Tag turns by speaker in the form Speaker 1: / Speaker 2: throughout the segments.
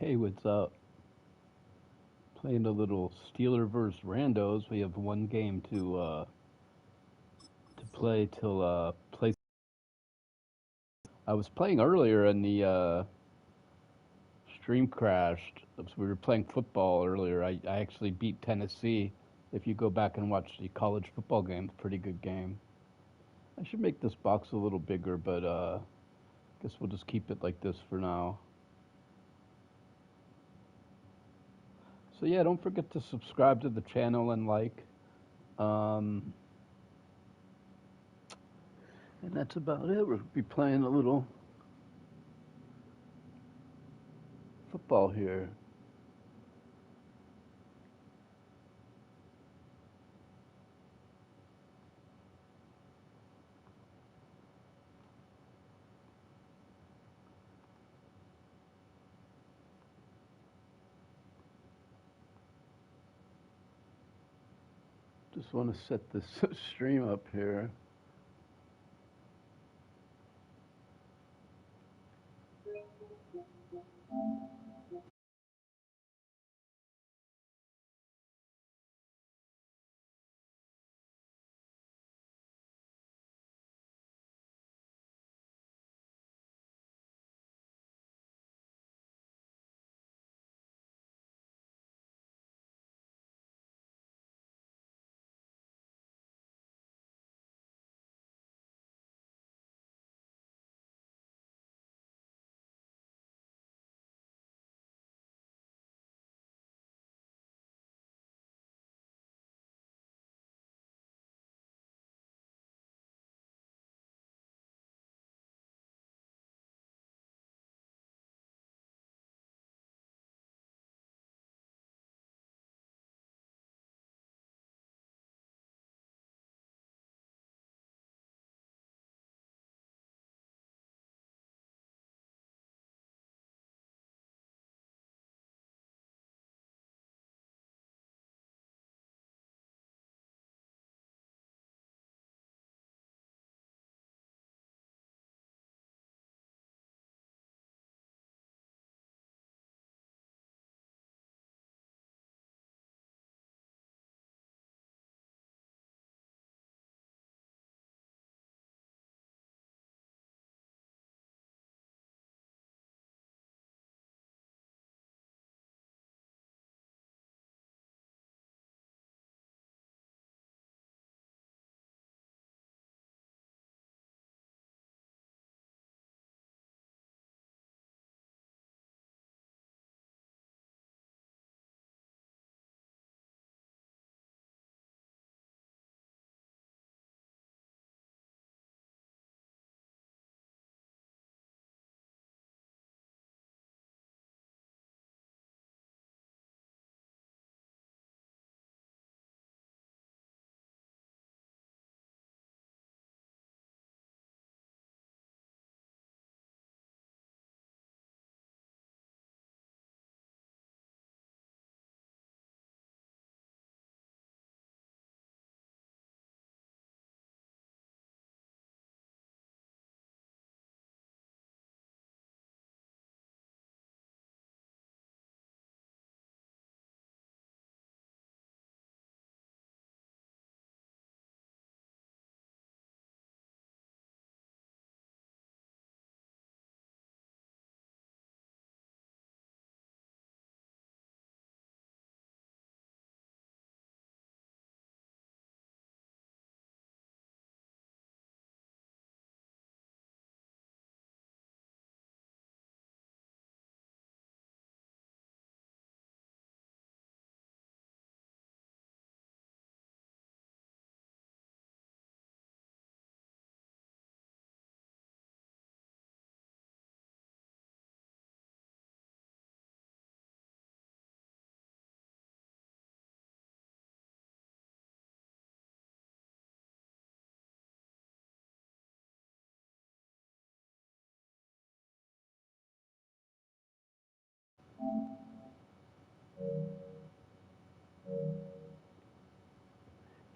Speaker 1: Hey, what's up? Playing a little Steeler versus Randos. We have one game to play till play. I was playing earlier and the stream crashed. We were playing football earlier. I actually beat Tennessee. If you go back and watch the college football game, it's a pretty good game. I should make this box a little bigger, but guess we'll just keep it like this for now. So yeah, don't forget to subscribe to the channel and like. Um, and that's about it. We'll be playing a little football here. Just want to set this stream up here.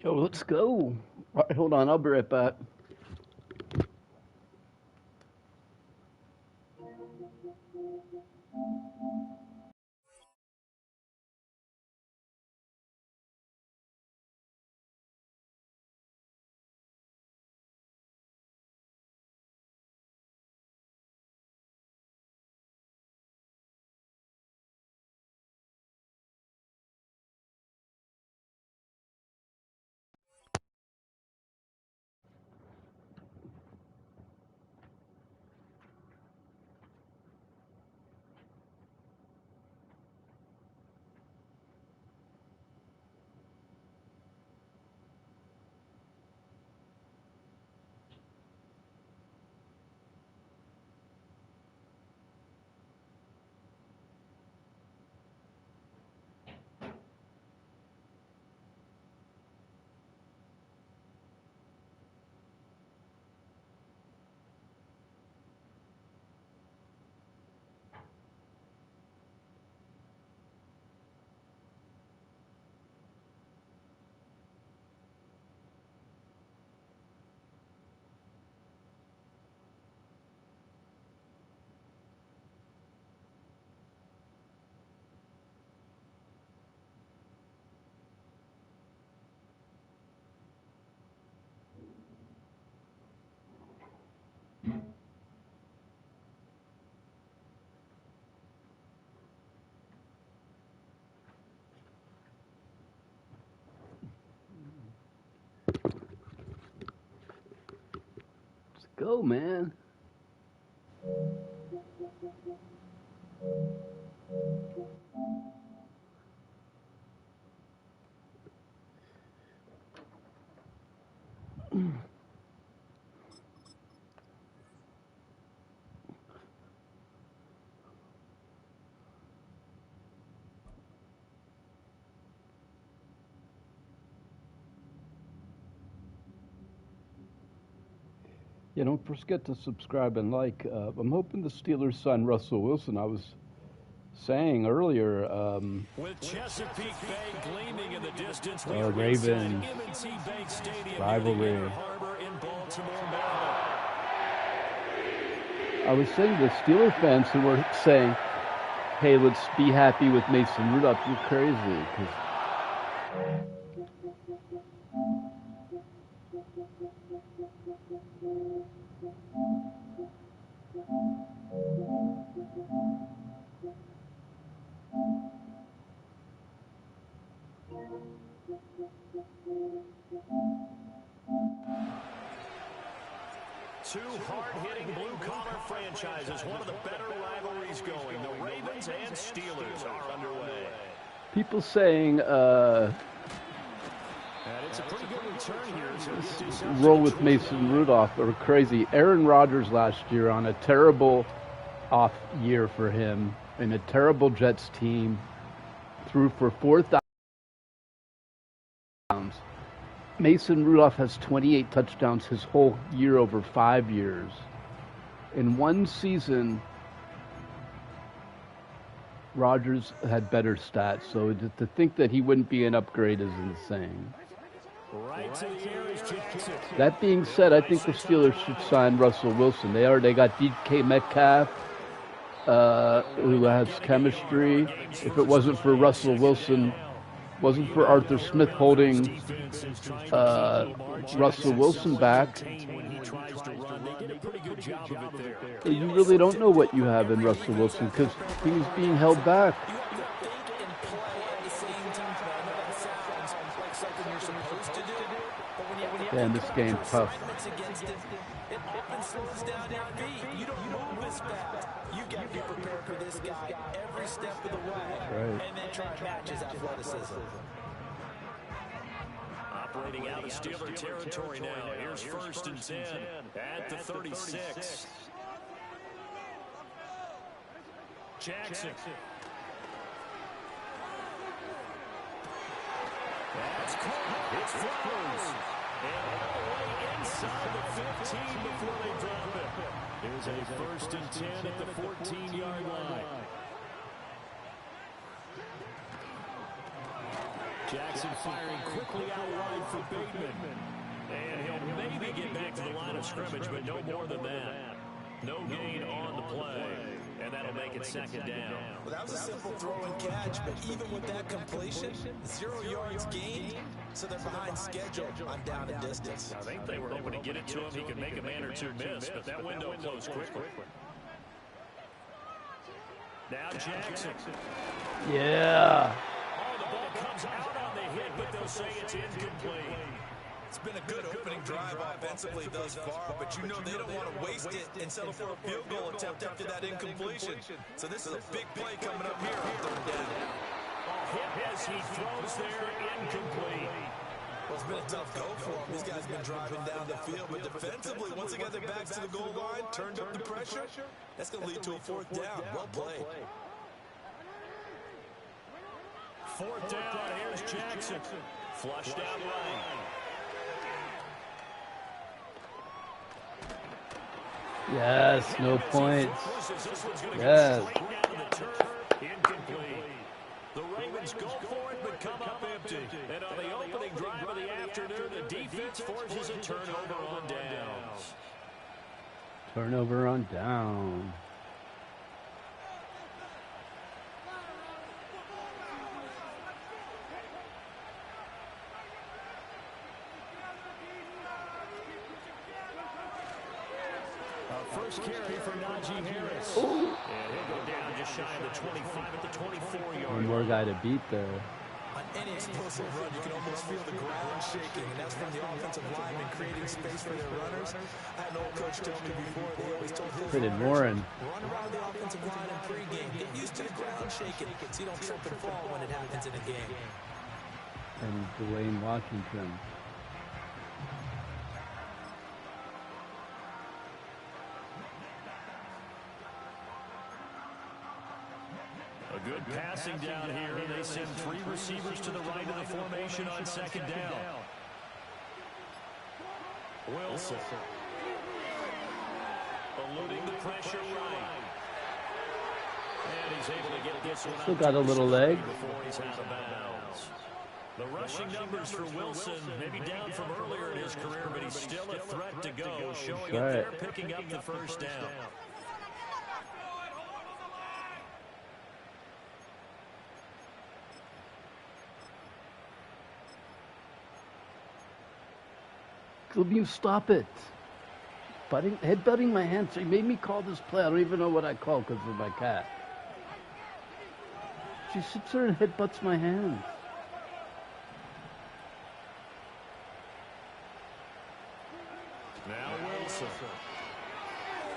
Speaker 1: Yo, let's go. All right, hold on, I'll be right back. go, man. Yeah, don't forget to subscribe and like. I'm hoping the Steelers sign Russell Wilson. I was saying earlier,
Speaker 2: with Chesapeake Bay gleaming in the distance, we
Speaker 1: are
Speaker 2: Ravens
Speaker 1: M&T
Speaker 2: Bank Stadium
Speaker 1: rivalry.
Speaker 2: in Harbor in Baltimore, Maryland.
Speaker 1: I was saying the Steeler fans who were saying, "Hey, let's be happy with Mason Rudolph." You're crazy, because
Speaker 2: two hard-hitting blue-collar franchises, one of the better rivalries going. The Ravens and Steelers are underway.
Speaker 1: people saying,
Speaker 2: And it's a pretty good return here.
Speaker 1: roll with Mason Rudolph are crazy. Aaron Rodgers last year on a terrible off year for him in a terrible Jets team threw for 4,000. Mason Rudolph has 28 touchdowns his whole year over 5 years. In one season, Rodgers had better stats, so to think that he wouldn't be an upgrade is insane.
Speaker 2: Right to the air is Jackson.
Speaker 1: That being said, I think the Steelers should sign Russell Wilson. They got DK Metcalf, who has chemistry. If it wasn't for Russell Wilson, wasn't for Arthur Smith holding Russell Wilson back, you really don't know what you have in Russell Wilson because he's being held back. Man, this game's tough.
Speaker 3: You don't move as fast. You got to be prepared for this guy every step of the way.
Speaker 1: Right.
Speaker 3: And then try to match his athleticism.
Speaker 2: Operating out of Steeler territory now. Here's 1st and 10 at the 36. Jackson. That's caught. It's Flowers. And all the way inside the 15 before they drop it. Here's a 1st and 10 at the 14-yard line. Jackson firing quickly out wide for Bateman. And he'll maybe get back to the line of scrimmage, but no more than that. No gain on the play. And that'll make it 2nd down.
Speaker 3: Well, that was a simple throw and catch, but even with that completion, 0 yards gained, so they're behind schedule on down and distance.
Speaker 2: I think they were hoping to get it to him. He could make a man or two miss, but that window closed quickly. Now Jackson.
Speaker 1: Yeah.
Speaker 2: Oh, the ball comes out on the hit, but they'll say it's incomplete.
Speaker 3: It's been a good opening drive offensively thus far, but you know they don't want to waste it and settle for a field goal attempt after that incompletion. So this is a big play coming up here on 3rd down.
Speaker 2: Hit as he throws there, incomplete.
Speaker 3: Well, it's been a tough go for them. These guys have been driving down the field, but defensively, once they got their backs to the goal line, turned up the pressure, that's going to lead to a 4th down. Well played.
Speaker 2: 4th down, here's Jackson. Flushed out right.
Speaker 1: Yes, no points. Yes.
Speaker 2: Incomplete. The Ravens go for it, but come up empty. And on the opening drive of the afternoon, the defense forces a turnover on downs.
Speaker 1: Turnover on down.
Speaker 2: First carry for Najee Harris. Ooh. And he'll go down just shy of the 25 at the 24-yard line.
Speaker 1: One more guy to beat there.
Speaker 3: On any explosive run, you can almost feel the ground shaking, and that's from the offensive linemen creating space for their runners. I had an old coach tell me before, they always told his runners, run around the offensive line in pregame. Get used to the ground shaking so you don't trip and fall when it happens in a game.
Speaker 1: And Dwayne Washington.
Speaker 2: A good passing down here, and they send 3 receivers to the right of the formation on second down. Wilson. Eluding the pressure right. And he's able to get this one
Speaker 1: Still got a little leg.
Speaker 2: Before he's out of bounds. The rushing numbers for Wilson, maybe down from earlier in his career, but he's still a threat to go, showing that they're picking up the first down.
Speaker 1: You stop it. Headbutting my hand. So you made me call this play. I don't even know what I call because of my cat. She sits there and headbutts my hands.
Speaker 2: Now Wilson.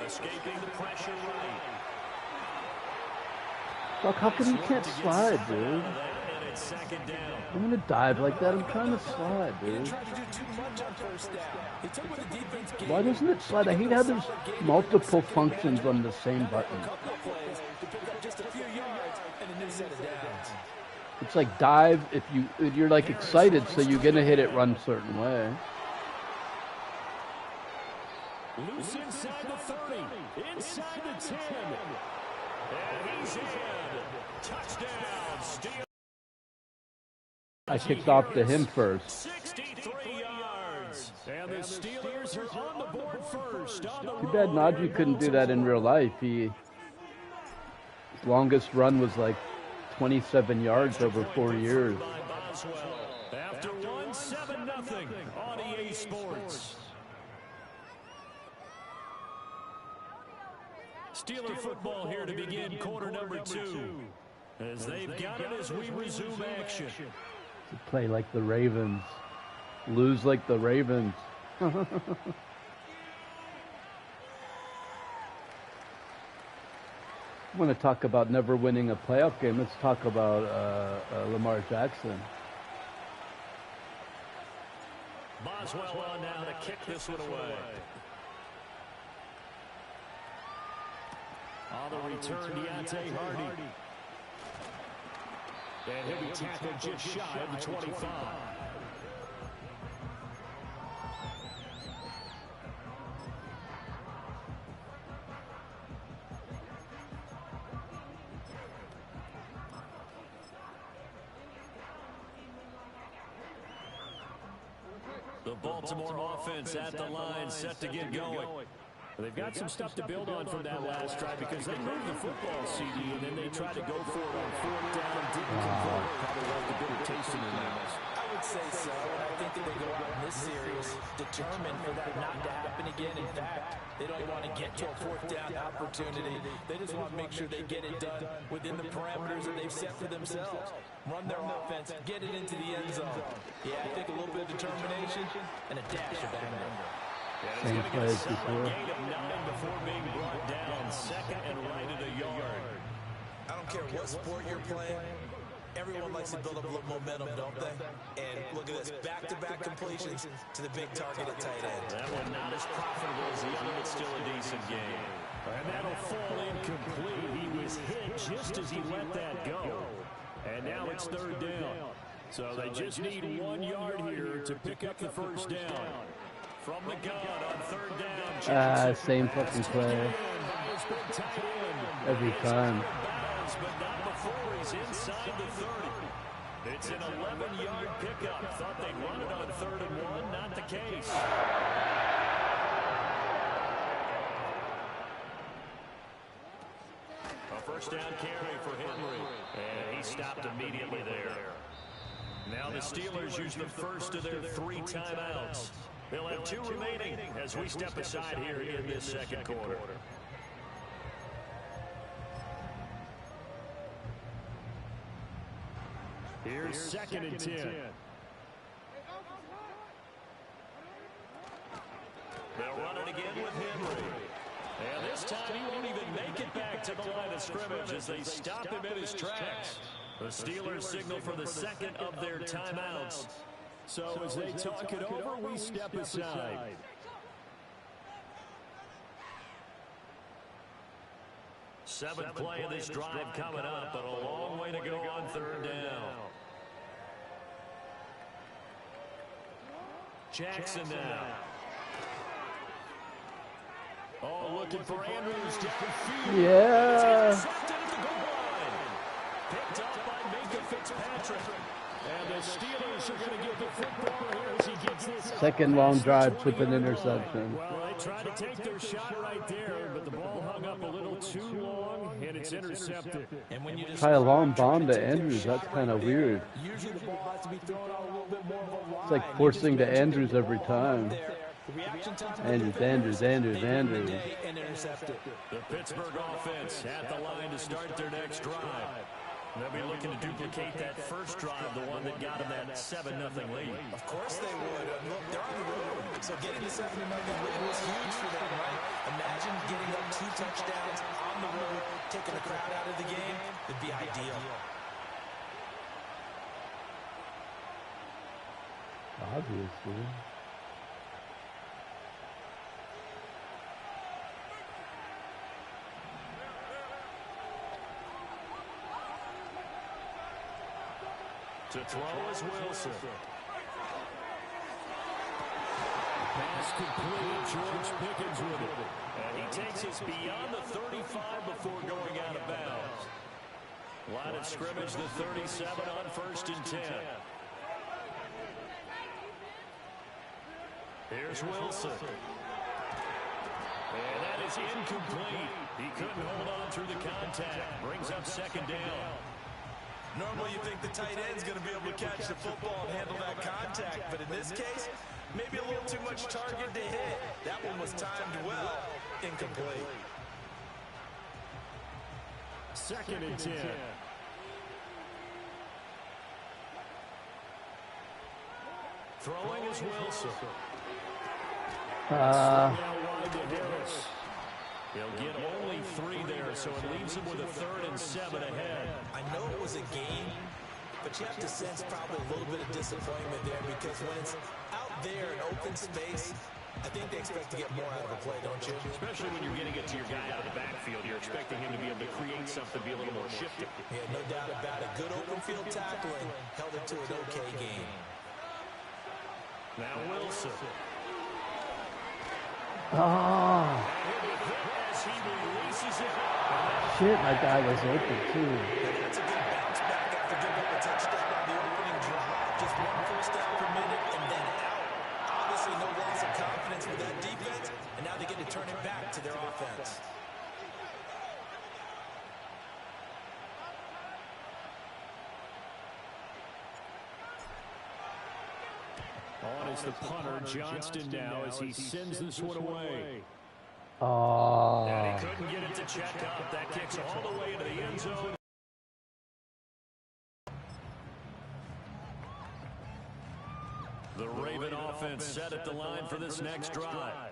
Speaker 2: Escaping the pressure right.
Speaker 1: Fuck, how come you can't slide, dude? I'm gonna dive like that. I'm trying to slide, dude. Why doesn't it slide? I hate how there's multiple functions on the same button. It's like dive if you're like excited, so you're gonna hit it run a certain way.
Speaker 2: Loose inside the 30, inside the 10. And he's in. Touchdown, Steelers.
Speaker 1: I kicked off to him first.
Speaker 2: 63 yards. And the Steelers are on the board first.
Speaker 1: Too bad Najee couldn't do that in real life. His longest run was like 27 yards over 4 years.
Speaker 2: After 1-7-0 on EA Sports. Steeler football here to begin quarter number 2. As they've got it as we resume action.
Speaker 1: To play like the Ravens. Lose like the Ravens. I want to talk about never winning a playoff game. Let's talk about Lamar Jackson.
Speaker 2: Boswell on now to kick this one away. On the return, Deontay Hardy. And he'll be tackled just shy of the 25. The Baltimore offense at the line, set to get going. They've got some stuff to build on from that last drive because they moved the football, CD, and then they tried to go for it on 4th down and didn't convert. Probably left a bitter taste in their mouths.
Speaker 3: I would say so, and I think that they go out in this series determined for that not to happen again. In fact, they don't want to get to a 4th down opportunity. They just want to make sure they get it done within the parameters that they've set for themselves. Run their offense, get it into the end zone. Yeah, I think a little bit of determination and a dash of anger.
Speaker 1: Same play as before.
Speaker 2: Before being brought down, second and right at a yard.
Speaker 3: I don't care what sport you're playing. Everyone likes to build up a little momentum, don't they? And look at this, back-to-back completions to the big target at tight end.
Speaker 2: That one not as profitable as the other, but still a decent game. And that'll fall incomplete. He was hit just as he let that go. And now it's 3rd down. So they just need 1 yard here to pick up the first down. From the gun on 3rd down.
Speaker 1: Same fucking play. Every time.
Speaker 2: But not before he's inside the 30. It's an 11-yard pickup. Thought they'd run it on 3rd and 1. Not the case. A first down carry for Henry. And he stopped immediately there. Now the Steelers use the first of their 3 timeouts. They'll have 2 remaining as we step aside here in this second quarter. Here's 2nd and 10. They'll run it again with Henry. And this time he won't even make it back to the line of scrimmage as they stop him in his tracks. The Steelers signal for the 2nd of their timeouts. So as they talk it over, we step aside. Seventh play of this drive coming up, but a long way to go on 3rd down. Jackson now. Oh, looking for Andrews downfield.
Speaker 1: Yeah.
Speaker 2: Picked up by Minka Fitzpatrick. And the Steelers are going to get the football here as he gets this.
Speaker 1: Second long drive with an interception.
Speaker 2: Well, they tried to take their shot right there, but the ball hung up a little too long, and it's intercepted. And when you just
Speaker 1: Try a long bomb to Andrews. That's kind of weird.
Speaker 3: Usually the ball has to be thrown out a little bit more of a line.
Speaker 1: It's like forcing to Andrews every time.
Speaker 3: Andrews.
Speaker 2: And intercepted. The Pittsburgh offense at the line to start their next drive. They'll be looking to duplicate that first drive, the one that got them that 7-0 lead.
Speaker 3: Of course they would. Look, they're on the road. So getting the 7-0 lead was huge for them, right? Imagine getting up 2 touchdowns on the road, taking the crowd out of the game. It'd be ideal.
Speaker 1: Obviously.
Speaker 2: To throw is Wilson. Pass complete. George Pickens with it. And he takes us beyond the 35 before going out of bounds. Line of scrimmage, the 37 on 1st and 10. Here's Wilson. And that is incomplete. He couldn't hold on through the contact. Brings up 2nd down.
Speaker 3: Normally you think the tight end's going to be able to catch the football and handle that contact, but in this case, maybe a little too much target to hit. That one was timed well. Incomplete.
Speaker 2: 2nd and 10. Throwing is Wilson. He'll get only 3 there, so it leaves him with a 3rd and 7 ahead.
Speaker 3: I know it was a game, but you have to sense probably a little bit of disappointment there because when it's out there in open space, I think they expect to get more out of a play, don't you?
Speaker 2: Especially when you're getting it to your guy out of the backfield. You're expecting him to be able to create something, be a little more shifty.
Speaker 3: Yeah, no doubt about it. Good open field tackling held it to an okay game.
Speaker 2: Now Wilson.
Speaker 1: Oh. Shit, my guy was open too.
Speaker 3: That's a good bounce back after giving up a touchdown on the opening drive. Just 1 first down per minute and then out. Obviously no loss of confidence with that defense, and now they get to turn it back to their offense.
Speaker 2: On is the punter, Johnston now as he sends this one away.
Speaker 1: Oh.
Speaker 2: And he couldn't get it to check up. That kicks all the way into the end zone. The Raven offense set at the line for this next drive.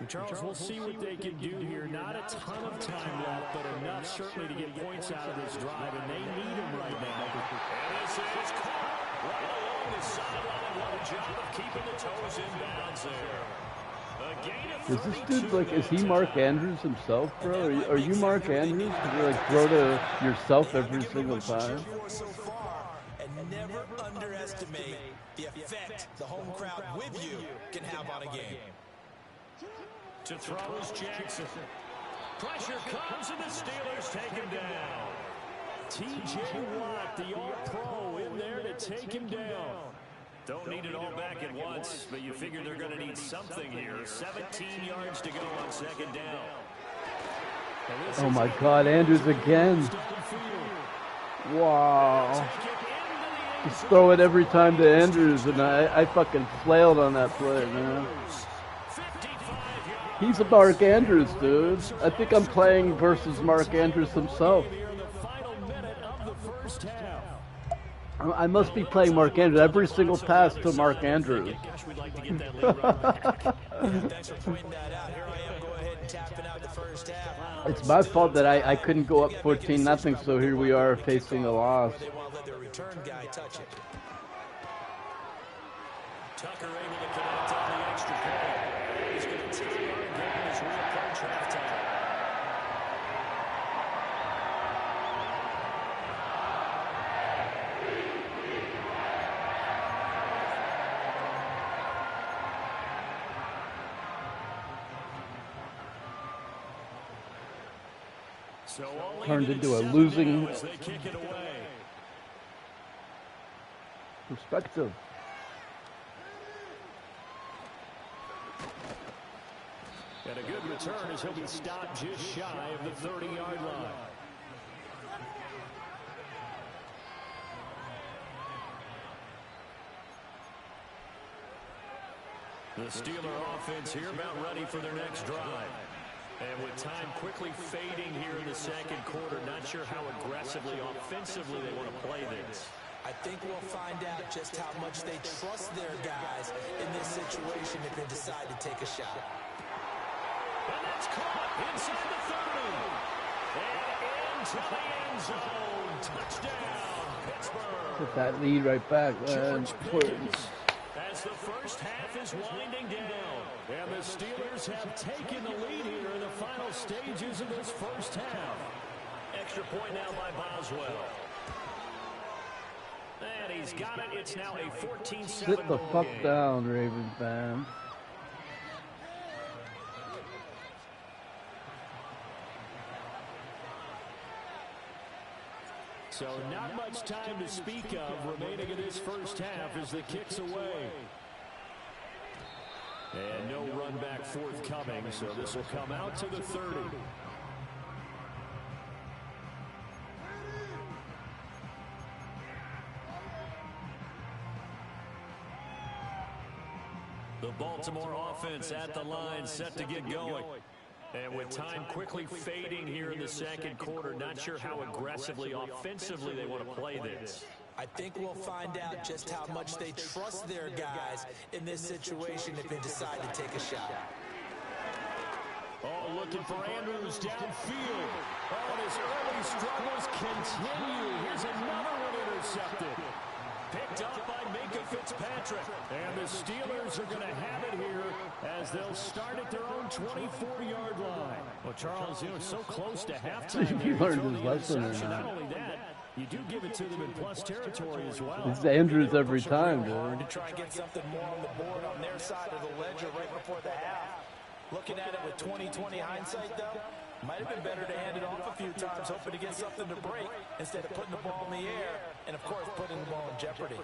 Speaker 2: Charles, we'll see what they can do here. Not a ton of time left, but enough certainly to get points out of this drive, and they need them right now. And this is caught right along the sideline. What a job of keeping the toes in bounds there.
Speaker 1: Is this dude like, is he Mark Andrews himself, bro? Are you Mark Andrews? Did you like throw to yourself every single time?
Speaker 3: So far, and never underestimate the effect the home crowd with you can have on a game.
Speaker 2: To throw is Jackson. Pressure comes and the Steelers take him down. T.J. Watt, the All-Pro, in there to take him down. Don't need it all back at once, but you figure they're going to need something here. 17 yards to go on 2nd down.
Speaker 1: Oh my God, Andrews again. Wow. Just throw it every time to Andrews, and I fucking flailed on that play, man. He's a Mark Andrews, dude. I think I'm playing versus Mark Andrews himself. I must be playing Mark Andrews. Every single pass to Mark Andrews.
Speaker 2: Gosh, we'd like to get that lead right back.
Speaker 3: Thanks for pointing that out. Here I am, go ahead and tapping out the first half.
Speaker 1: It's my fault that I couldn't go up 14-0, so here we are facing a loss.
Speaker 3: They won't let their return guy touch it.
Speaker 2: Tucker able to connect on the extra point. He's going to tie our game as we approach halftime. So
Speaker 1: Turned into a losing perspective.
Speaker 2: And a good return as he'll be stopped just shy of the 30-yard line. The Steeler offense here about ready for their next drive. And with time quickly fading here in the second quarter, not sure how aggressively, offensively they want to play this.
Speaker 3: I think we'll find out just how much they trust their guys in this situation if they decide to take a shot.
Speaker 2: And that's caught inside the 30. And into the end zone. Touchdown, Pittsburgh.
Speaker 1: Get that lead right back.
Speaker 2: As the first half is winding down, and the Steelers have taken the lead here in the final stages of this first half. Extra point now by Boswell. And he's got it. It's now a 14-7
Speaker 1: Sit the fuck down, Ravens fan.
Speaker 2: So not much time to speak of remaining in this first half as the kick's away. And no run back forthcoming, so this will come out to the 30. The Baltimore offense at the line, set to get going. And with time quickly fading here in the second quarter, not sure how aggressively, offensively they want to play this.
Speaker 3: I think we'll find out just how much they trust their guys in this situation if they decide to take a shot.
Speaker 2: Oh, looking for Andrews downfield. Oh, and his early struggles continue. Here's another one intercepted. Picked up by Minka Fitzpatrick. And the Steelers are going to have it here as they'll start at their own 24-yard line. Well, Charles, you know, so close to halftime.
Speaker 1: He learned his lesson or
Speaker 2: Not
Speaker 1: not.
Speaker 2: only that, you do give it to them in plus territory as well.
Speaker 1: It's Andrews every time, dude.
Speaker 3: To try and get something more on the board on their side of the ledger right before the half. Looking at it with 20/20 hindsight, though, might have been better to hand it off a few times, hoping to get something to break instead of putting the ball in the air and, of course, putting the ball in jeopardy.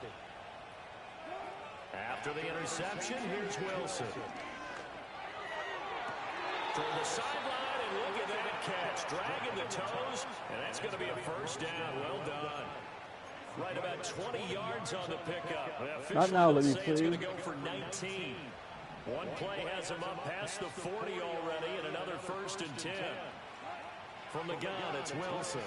Speaker 2: After the interception, here's Wilson. To the sideline, and look at that catch. Dragging the toes, and that's going to be a first down. Well done. Right about 20 yards on the pickup.
Speaker 1: Not now, let me
Speaker 2: It's going to
Speaker 1: please.
Speaker 2: go for 19. One play has him up past the 40 already, and another first and 10. From the gun, it's Wilson.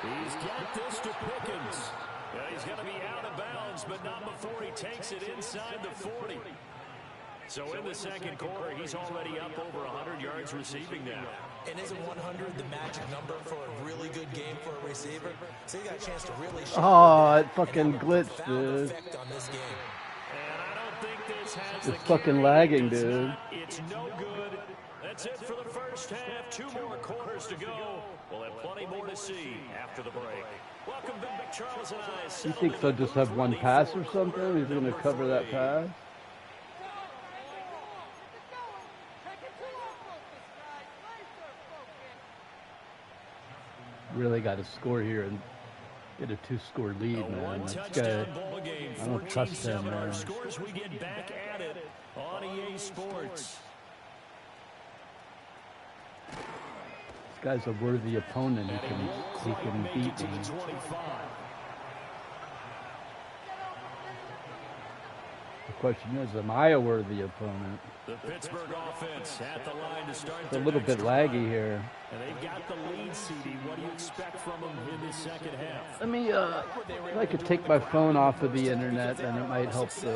Speaker 2: He's got this to Pickens. Yeah, he's going to be out of bounds, but not before he takes it inside the 40. So in the second quarter, he's already up over 100 yards receiving now.
Speaker 3: And isn't 100 the magic number for a really good game for a receiver? So you got a chance to really show
Speaker 1: Oh, it fucking glitched, dude.
Speaker 3: effect on this game.
Speaker 2: And I don't think this has
Speaker 1: It's
Speaker 2: the
Speaker 1: fucking
Speaker 2: carry.
Speaker 1: lagging,
Speaker 2: It does
Speaker 1: dude.
Speaker 2: not. It's no good. That's it for the first half. 2 more quarters to go. We'll have plenty more to see after the break. Welcome back, Charles and I.
Speaker 1: He thinks I'll just have one pass or something? He's going to cover that pass? Really got to score here and get a 2-score lead, man. This guy,
Speaker 2: Ball game,
Speaker 1: I don't trust him,
Speaker 2: 14-7 our
Speaker 1: man.
Speaker 2: scores. We get back at it on EA Sports.
Speaker 1: This guy's a worthy opponent. He can
Speaker 2: Make it
Speaker 1: beat
Speaker 2: to
Speaker 1: me.
Speaker 2: the 25.
Speaker 1: question is, am I a worthy opponent?
Speaker 2: The Pittsburgh offense at the line to start.
Speaker 1: It's a little bit laggy here.
Speaker 2: And they've got the lead, CD. What do you expect from them in the second half?
Speaker 1: Let me, if I could take my phone off of the internet, then it might help to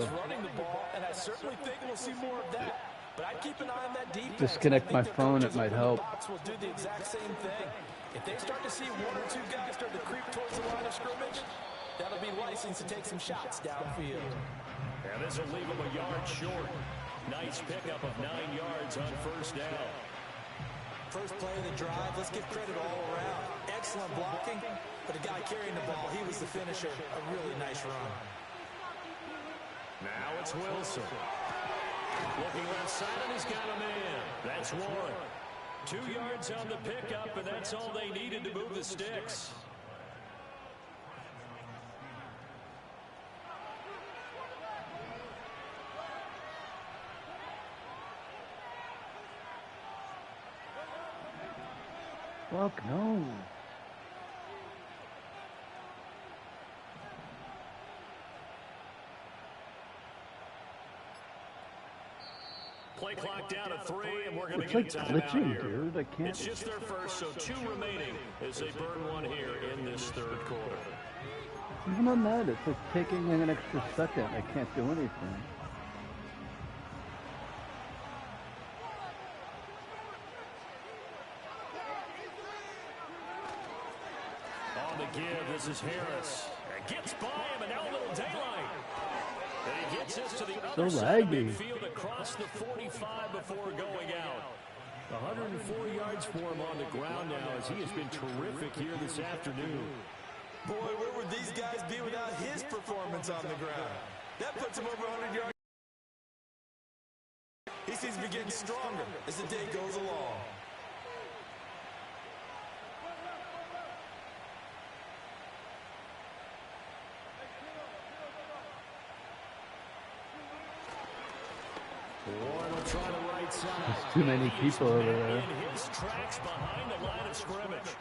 Speaker 3: And I certainly think we'll see more of that. But I'd keep an eye on that defense.
Speaker 1: disconnect my phone, it might help.
Speaker 3: Will do the exact same thing. If they start to see one or two guys start to creep towards the line of scrimmage, that'll be license to take some shots downfield.
Speaker 2: And this will leave them a yard short. Nice pickup of 9 yards on first down.
Speaker 3: First play of the drive, let's give credit all around. Excellent blocking, but the guy carrying the ball, he was the finisher. A really nice run.
Speaker 2: Now it's Wilson. Looking left side, and he's got a man. That's one. 2 yards on the pickup, and that's all they needed to move the sticks.
Speaker 1: Fuck no.
Speaker 2: Play clock down to 3, and we're going to
Speaker 1: It's
Speaker 2: get
Speaker 1: like
Speaker 2: a timeout
Speaker 1: glitching,
Speaker 2: here.
Speaker 1: dude. I can't.
Speaker 2: It's just their first, so 2 remaining as they burn one here in this third quarter.
Speaker 1: Even on that, it's like taking an extra second. I can't do anything.
Speaker 2: On the give, this is Harris. And gets by him, and now a little daylight. And he gets us to the other side of midfield across the 45 before going out. 104 yards for him on the ground now as he has been terrific here this afternoon.
Speaker 3: Boy, where would these guys be without his performance on the ground? That puts him over 100 yards. He seems to be getting stronger as the day goes along.
Speaker 1: There's too many people over there.
Speaker 2: In his tracks behind the line of scrimmage.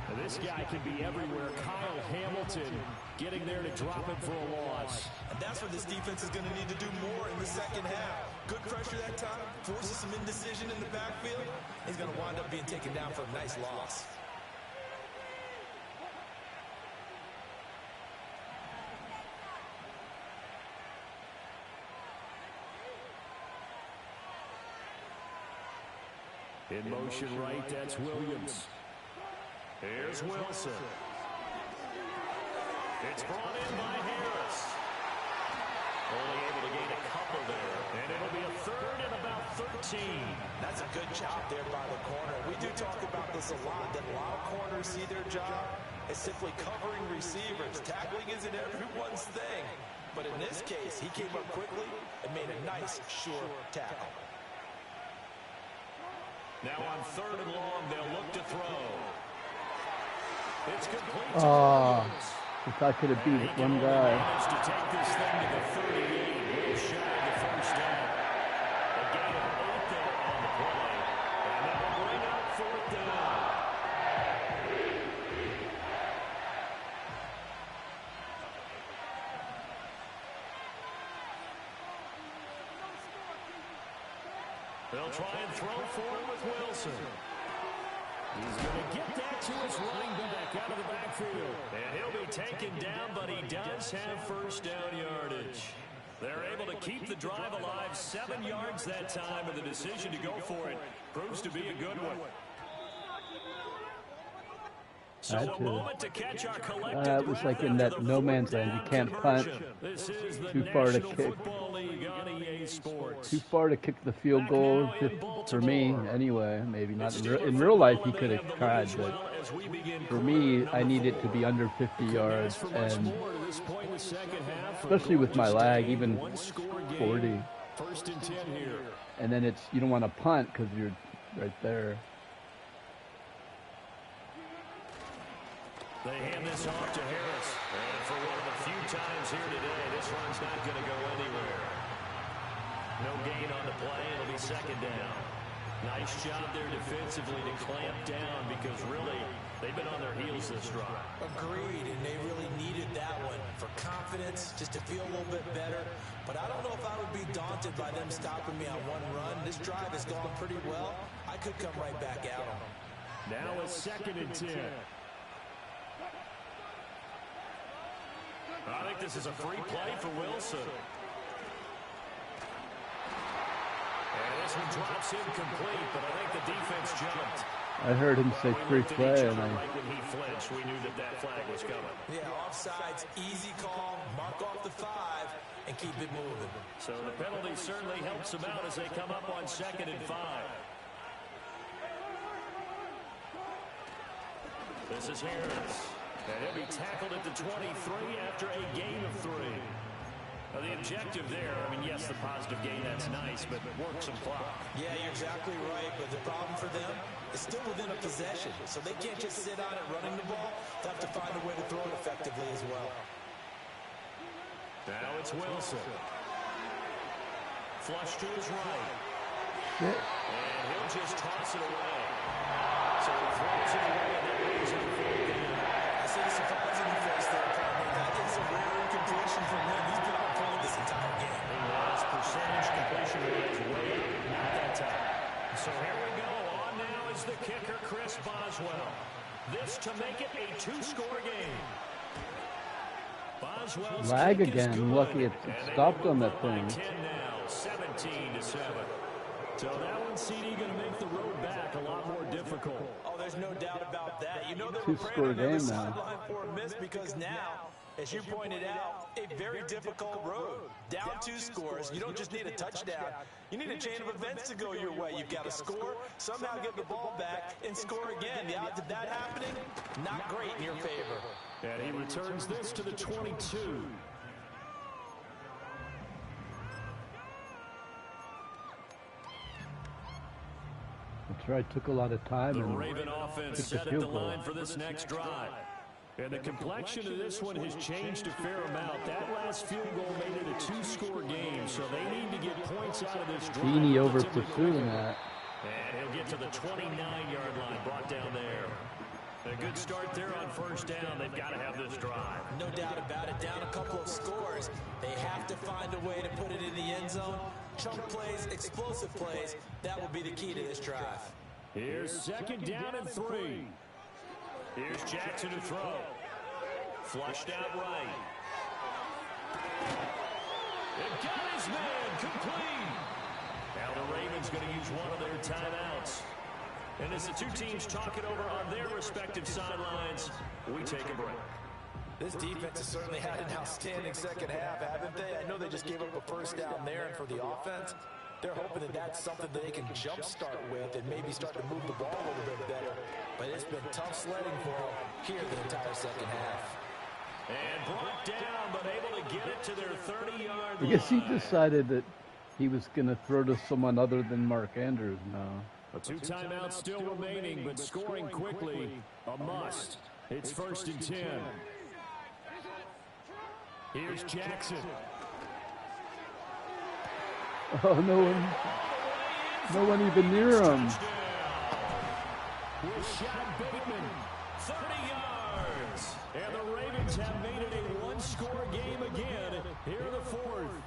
Speaker 2: And this guy can be everywhere. Kyle Hamilton getting there to drop it for a loss.
Speaker 3: And that's what this defense is going to need to do more in the second half. Good pressure that time, forces some indecision in the backfield. He's going to wind up being taken down for a nice loss.
Speaker 2: In motion right, that's Williams. Here's Wilson. It's brought in by Harris. Only able to gain a couple there. And it'll be a third and about 13.
Speaker 3: That's a good job there by the corner. We do talk about this a lot, that a lot of corners see their job as simply covering receivers. Tackling isn't everyone's thing. But in this case, he came up quickly and made a nice, sure tackle.
Speaker 2: Now on third and long, they'll look to throw. It's complete to
Speaker 1: Williams. If I could have beat one guy.
Speaker 2: To take this thing to the 38, real shy of the first down. A gain of 8 there on the play. And that'll bring up fourth down. They'll try and throw for it with Wilson. He's going to get that to his running back out of the backfield. And he'll be taken down, but he does have first down yardage. They're able to keep the drive alive, 7 yards that time, and the decision to go for it proves to be a good one. So a moment to catch our collective
Speaker 1: It was like in that no man's land. You can't punt.
Speaker 2: This is the
Speaker 1: Too far to
Speaker 2: National
Speaker 1: kick.
Speaker 2: Football League on EA Sports.
Speaker 1: Too far to kick the field goal for me, anyway. Maybe not in real life. He could have tried, but for me, I need it to be under 50 yards, and especially with my lag, even 40.
Speaker 2: First and 10 here.
Speaker 1: And then it's you don't want to punt because you're right there.
Speaker 2: They hand this off to Harris. And for one of the few times here today, this run's not going to go anywhere. No gain on the play. It'll be second down. Nice job there defensively to clamp down because really they've been on their heels this drive.
Speaker 3: Agreed, and they really needed that one for confidence. confidence, just to feel a little bit better. But I don't know if I would be daunted by them stopping me on one run. This drive has gone pretty well. I could come right back at them.
Speaker 2: Now a 2nd and 10. I think this is a free play for Wilson. And this one drops incomplete, but I think the defense jumped.
Speaker 1: I heard him say free play, and
Speaker 2: right when he flinched, we knew that flag was coming.
Speaker 3: Yeah, offsides, easy call, mark off the 5, and keep it moving.
Speaker 2: So the penalty certainly helps them out as they come up on 2nd and 5. This is Harris. And he'll be tackled at the 23 after a gain of 3. Now the objective there, I mean, yes, the positive gain, that's nice, but work some clock.
Speaker 3: Yeah, you're exactly right, but the problem for them is still within a possession, so they can't just sit on it running the ball. They'll have to find a way to throw it effectively as well.
Speaker 2: Now it's Wilson. Flush to his right.
Speaker 1: shit.
Speaker 2: And he'll just toss it away. So he throws it away, and that brings him forward down.
Speaker 3: I see the surprise in your face there, partner. That is a rare incompletion from him. He's been on point this entire game.
Speaker 2: He was percentage completion rate is way up, not that time. So here we go. On now is the kicker, Chris Boswell. This to make it a 2-score game. Boswell's
Speaker 1: Lag
Speaker 2: kick is
Speaker 1: again.
Speaker 2: good.
Speaker 1: Lucky it stopped on that
Speaker 2: By
Speaker 1: thing.
Speaker 2: 10 now, 17-7. So that one, CD, going to make the road back a lot more difficult.
Speaker 3: Oh, there's no doubt about that. You know they were
Speaker 1: Two-score
Speaker 3: praying on the
Speaker 1: game
Speaker 3: other
Speaker 1: now.
Speaker 3: sideline for a miss because now, as you pointed out, a very difficult road. Down 2 scores. You don't just need a touchdown. You need a chain of events to go your way. You've got to score, somehow get the ball back, and score again. The odds of that happening, not great in your favor.
Speaker 2: And he returns this to the 22.
Speaker 1: That's right. Took a lot of time.
Speaker 2: The
Speaker 1: and
Speaker 2: Raven offense
Speaker 1: took the
Speaker 2: set at
Speaker 1: field
Speaker 2: the
Speaker 1: goal.
Speaker 2: line for this next drive. And the complexion of this one has changed a fair amount. That last field goal made it a 2-score game, so they need to get points out of this drive.
Speaker 1: Beanie over
Speaker 2: relatively
Speaker 1: pursuing
Speaker 2: quickly.
Speaker 1: that.
Speaker 2: And he'll get to the 29-yard line, brought down there. A good start there on first down. They've got to have this drive.
Speaker 3: No doubt about it. Down a couple of scores. They have to find a way to put it in the end zone. Chunk plays, explosive plays. That will be the key to this drive.
Speaker 2: Here's 2nd down and 3. Here's Jackson to throw. Flushed out right. It got his man complete. Now the Ravens going to use one of their timeouts. And as the two teams talk it over on their respective sidelines, we take a break.
Speaker 3: This defense has certainly had an outstanding second half, haven't they? I know they just gave up a first down there, and for the offense, they're hoping that that's something they can jumpstart with and maybe start to move the ball a little bit better. But it's been tough sledding for them here the entire second half.
Speaker 2: And brought down, but able to get it to their 30-yard line.
Speaker 1: I guess he decided that he was going to throw to someone other than Mark Andrews now.
Speaker 2: 2 timeouts still remaining, but scoring quickly, a must. It's 1st and 10. Here's Jackson.
Speaker 1: Oh, no one even near him.
Speaker 2: Rashad Bateman, 30 yards. And the Ravens have made it a 1-score game again here in the 4th.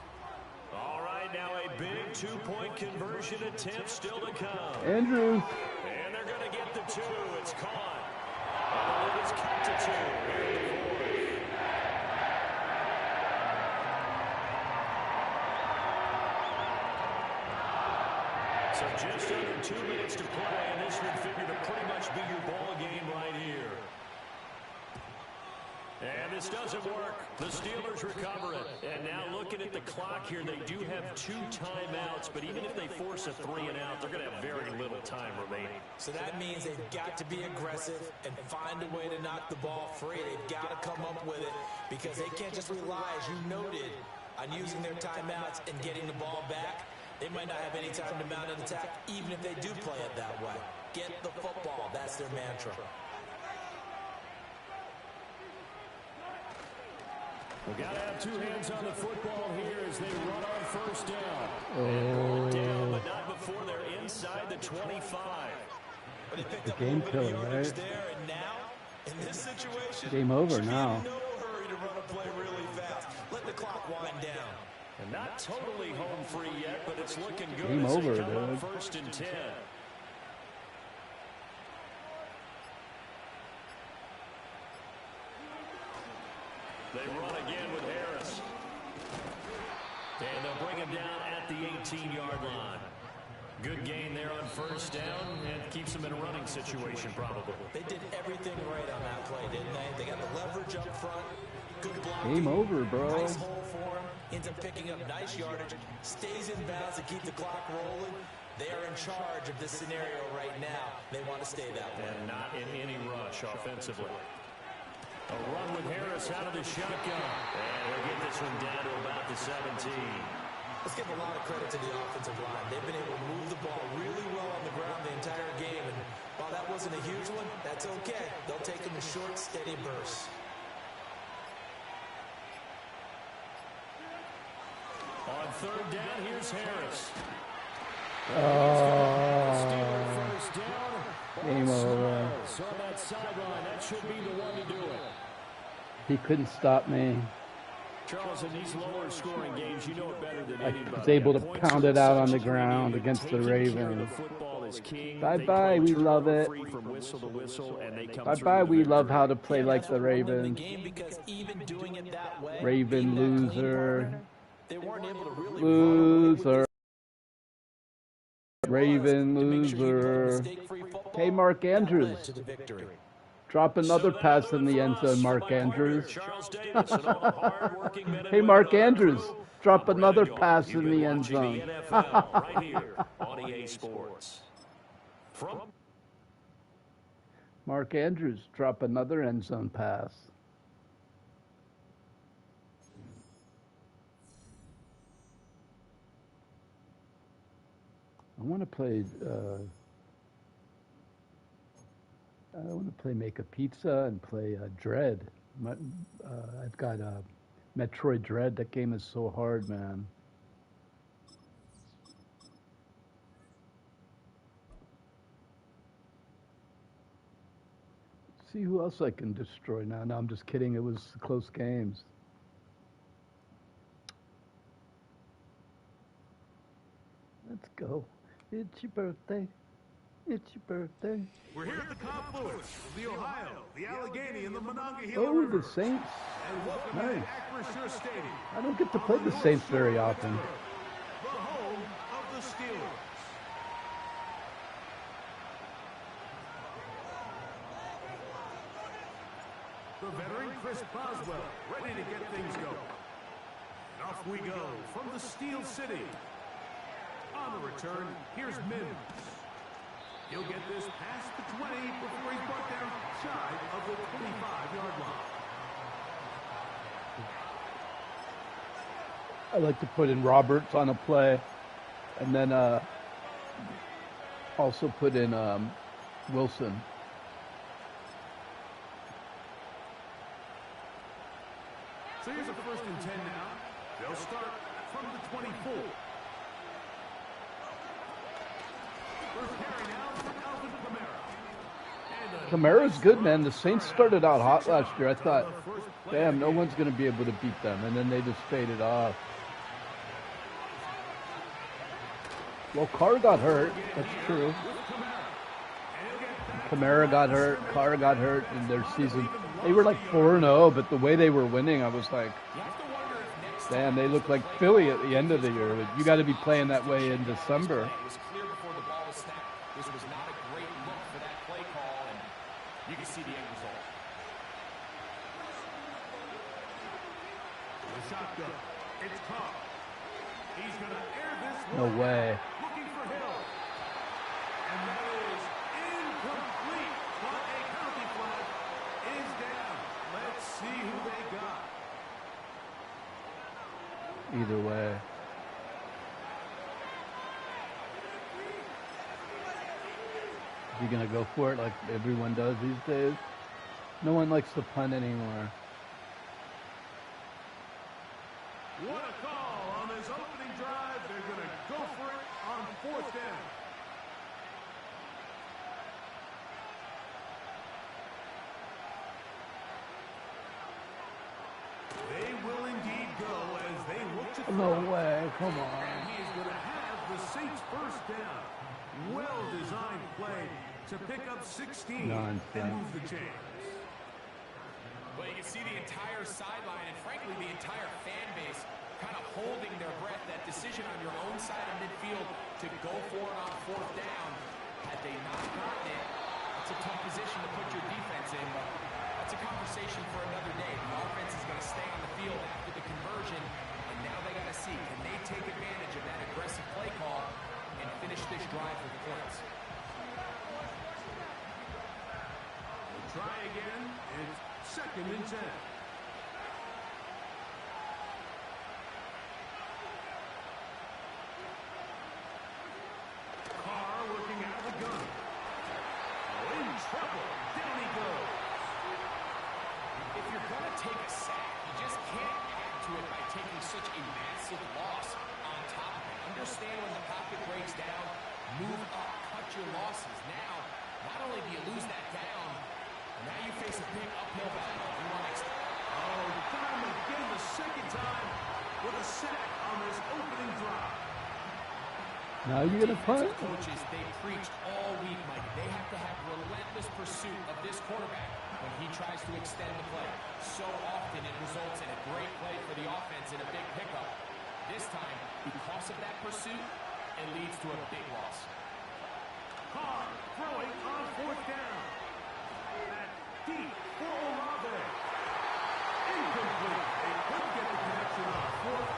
Speaker 2: All right, now a big 2-point conversion attempt still to come.
Speaker 1: Andrews.
Speaker 2: And they're going to get the 2. It's caught. And the lead is cut to 2 here in the 4th. So just under 2 minutes to play, and this would figure to pretty much be your ball game right here. And this doesn't work. The Steelers recover it. And now looking at the clock here, they do have 2 timeouts, but even if they force a 3-and-out, they're going to have very little time remaining.
Speaker 3: So that means they've got to be aggressive and find a way to knock the ball free. They've got to come up with it because they can't just rely, as you noted, on using their timeouts and getting the ball back. They might not have any time to mount an attack, even if they do play it that way. Get the football. That's their mantra.
Speaker 2: We've got to have 2 hands on the football here as they run on first down. And brought down, but not before they're inside the 25.
Speaker 3: But they picked
Speaker 1: The
Speaker 3: up
Speaker 1: game
Speaker 3: a little bit
Speaker 1: killer,
Speaker 3: of yardage
Speaker 1: right?
Speaker 3: there, and now, in this situation,
Speaker 1: Game over
Speaker 3: should be
Speaker 1: now.
Speaker 3: in no hurry to run a play really fast. clock wind down.
Speaker 2: And not totally home free yet, but it's looking good.
Speaker 1: Game
Speaker 2: as
Speaker 1: over,
Speaker 2: they come
Speaker 1: dude.
Speaker 2: up 1st and 10. They run again with Harris. And they'll bring him down at the 18-yard line. Good gain there on 1st down and keeps them in a running situation probably.
Speaker 3: They did everything right on that play, didn't they? They got the leverage up front. Good blocking.
Speaker 1: Game over, bro.
Speaker 3: Nice hole for him. Ends up picking up nice yardage. Stays in bounds to keep the clock rolling. They are in charge of this scenario right now. They want to stay that way.
Speaker 2: And not in any rush offensively. A run with Harris out of the shotgun. And he'll get this one down to about the 17.
Speaker 3: Let's give a lot of credit to the offensive line. They've been able to move the ball really well on the ground the entire game. And while that wasn't a huge one, that's okay. They'll take them in short, steady bursts.
Speaker 2: On 3rd down, here's Harris. First down.
Speaker 1: Game over.
Speaker 2: So on that sideline, that should be the one to do it.
Speaker 1: He couldn't stop me.
Speaker 2: Charles, in these lower scoring games, you know it better than
Speaker 1: I
Speaker 2: anybody.
Speaker 1: was able to
Speaker 2: Points
Speaker 1: pound
Speaker 2: are
Speaker 1: it out on the
Speaker 2: such,
Speaker 1: ground
Speaker 2: you
Speaker 1: against the
Speaker 2: taking care of
Speaker 1: Ravens.
Speaker 2: the football is king.
Speaker 1: Bye-bye,
Speaker 2: They
Speaker 1: we
Speaker 2: play
Speaker 1: love it.
Speaker 2: free from whistle to whistle, and they come
Speaker 1: Bye
Speaker 2: through
Speaker 1: bye,
Speaker 2: the
Speaker 1: we love
Speaker 2: victory.
Speaker 1: how to play like
Speaker 3: that's
Speaker 1: the
Speaker 3: what won them
Speaker 1: Ravens.
Speaker 3: the game, because even doing it that way,
Speaker 1: Raven
Speaker 3: being that clean
Speaker 1: loser.
Speaker 3: partner, they weren't able to really
Speaker 1: Loser. Raven
Speaker 3: to make sure you played
Speaker 1: loser.
Speaker 3: mistake-free football.
Speaker 1: Hey, Mark
Speaker 3: That led
Speaker 1: Andrews.
Speaker 3: to the victory.
Speaker 1: Drop another pass in the end zone, Mark Andrews.
Speaker 2: Charles Davis and all the hardworking men and
Speaker 1: Hey,
Speaker 2: women
Speaker 1: Mark
Speaker 2: on our
Speaker 1: Andrews.
Speaker 2: crew.
Speaker 1: Drop
Speaker 2: I'm
Speaker 1: another
Speaker 2: Rando.
Speaker 1: pass
Speaker 2: You've
Speaker 1: in
Speaker 2: been
Speaker 1: the end
Speaker 2: watching
Speaker 1: zone.
Speaker 2: the NFL right here on EA Sports. From
Speaker 1: Mark Andrews, drop another end zone pass. I want to play. I want to play Make a Pizza and play Dread. I've got Metroid Dread. That game is so hard, man. See who else I can destroy now. No, I'm just kidding. It was close games. Let's go. It's your birthday. It's your birthday.
Speaker 4: We're here at the confluence of the Ohio, the Allegheny, and the Monongahela
Speaker 1: Oh,
Speaker 4: River.
Speaker 1: the Saints.
Speaker 4: And welcome
Speaker 1: Nice.
Speaker 4: to Acrisure Stadium,
Speaker 1: I don't get to play the Saints very often.
Speaker 4: the home of the Steelers. The veteran Chris Boswell ready to get things going. And off we go from the Steel City. On the return, here's Mims. He'll get this past the 20 before he's brought down shy of the 25-yard line.
Speaker 1: I like to put in Roberts on a play, and then also put in Wilson.
Speaker 4: So here's a 1st and 10 now. They'll start from the 24. First carry now for Alvin Kamara.
Speaker 1: Kamara's good, man. The Saints started out hot last year. I thought, damn, no one's going to be able to beat them, and then they just faded off. Well, Carr got hurt. That's true. Kamara got hurt. Carr got hurt in their season. They were like 4-0, but the way they were winning, I was like, damn, they look like Philly at the end of the year. You got to be playing that way in December.
Speaker 5: It was clear before the ball was snapped. This was not a great look for that play call, and you can see the end result.
Speaker 4: The shotgun. It's Carr. He's going to air this
Speaker 1: No
Speaker 4: one.
Speaker 1: way.
Speaker 4: Looking for Hill. And that is incomplete. But a penalty flag is down. Let's see who they got.
Speaker 1: Either way. Is he going to go for it like everyone does these days? No one likes to punt anymore.
Speaker 4: What a call on this opening drive. They're going to go for it on 4th down. They will indeed go
Speaker 1: No way, come on.
Speaker 4: And he is going to have the Saints first down. Well-designed play to pick up 16 and move the chains.
Speaker 5: Well, you can see the entire sideline and, frankly, the entire fan base kind of holding their breath. That decision on your own side of midfield to go for it on fourth down. Had they not gotten it, it's a tough position to put your defense in, but that's a conversation for another day. The offense is going to stay on the field after the conversion, and now they got to see, can they take advantage of that aggressive play call and finish this drive with points?
Speaker 4: We'll try again. It's 2nd and 10. Carr working out of the gun. Oh, in trouble. Down he goes.
Speaker 5: If you're going to take a sack, you just can't add to it by taking such a massive loss on top of it. Understand when the pocket breaks down, move up, cut your losses. Now, not only do you lose that down, now you face a big uphill battle. You want to
Speaker 4: Oh, got him again the 2nd time with a sack on this opening drive.
Speaker 1: Now you're going to punt?
Speaker 5: Coaches, they preached all week, Mike. They have to have relentless pursuit of this quarterback when he tries to extend the play. So often it results in a great play for the offense and a big pickup. This time, because of that pursuit, it leads to a big loss.
Speaker 4: Carr throwing on 4th down. That deep for Olave. Incomplete. They couldn't get the connection on 4th.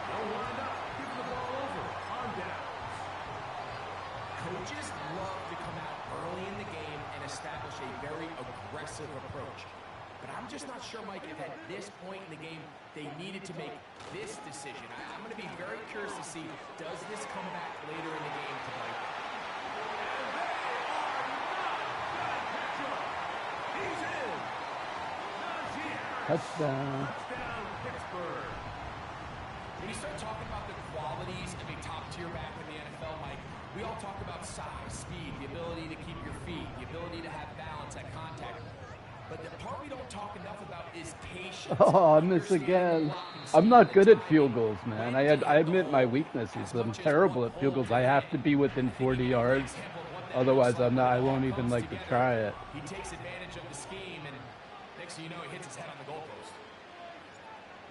Speaker 4: They'll wind up giving the ball over on downs.
Speaker 5: Coaches love to come out early in the game and establish a very aggressive approach. But I'm just not sure, Mike, if at this point in the game they needed to make this decision. I'm going to be very curious to see, does this come back later in the game to bite them?
Speaker 4: He's in.
Speaker 1: Touchdown.
Speaker 4: Touchdown, Pittsburgh.
Speaker 5: When you start talking about the qualities of a top-tier back in the NFL, Mike, we all talk about size, speed, the ability to keep your feet, the ability to have balance at contact. But the part we don't talk enough about is patience.
Speaker 1: Oh, I miss again. I'm not good at field goals, man. I admit my weaknesses. I'm terrible at field goals. I have to be within 40 yards. Otherwise, I won't even like to try it.
Speaker 5: He takes advantage of the scheme, and next thing you know, he hits his head on the goalpost.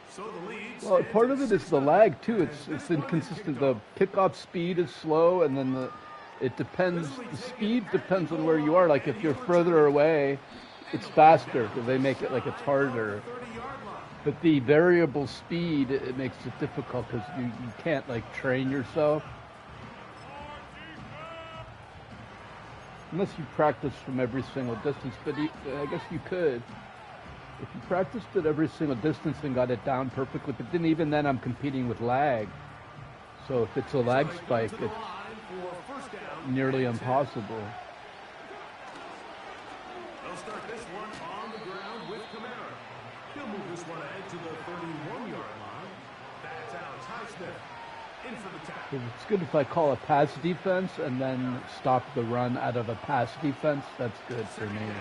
Speaker 4: So the lead.
Speaker 1: Well, part of it is the lag too. It's inconsistent. The pickoff speed is slow, and then it depends. The speed depends on where you are. Like if you're further away, it's faster because they make it like it's harder. But the variable speed, it makes it difficult because you can't like train yourself unless you practice from every single distance. But I guess you could. If you practiced at every single distance and got it down perfectly, but then even then I'm competing with lag. So if it's a lag spike, it's nearly impossible.
Speaker 4: They'll start this one on the ground with Kamara. He'll move this one ahead to the 31-yard line. That's Alex Highsmith in for the tackle.
Speaker 1: It's good if I call a pass defense and then stop the run out of a pass defense. That's good for me.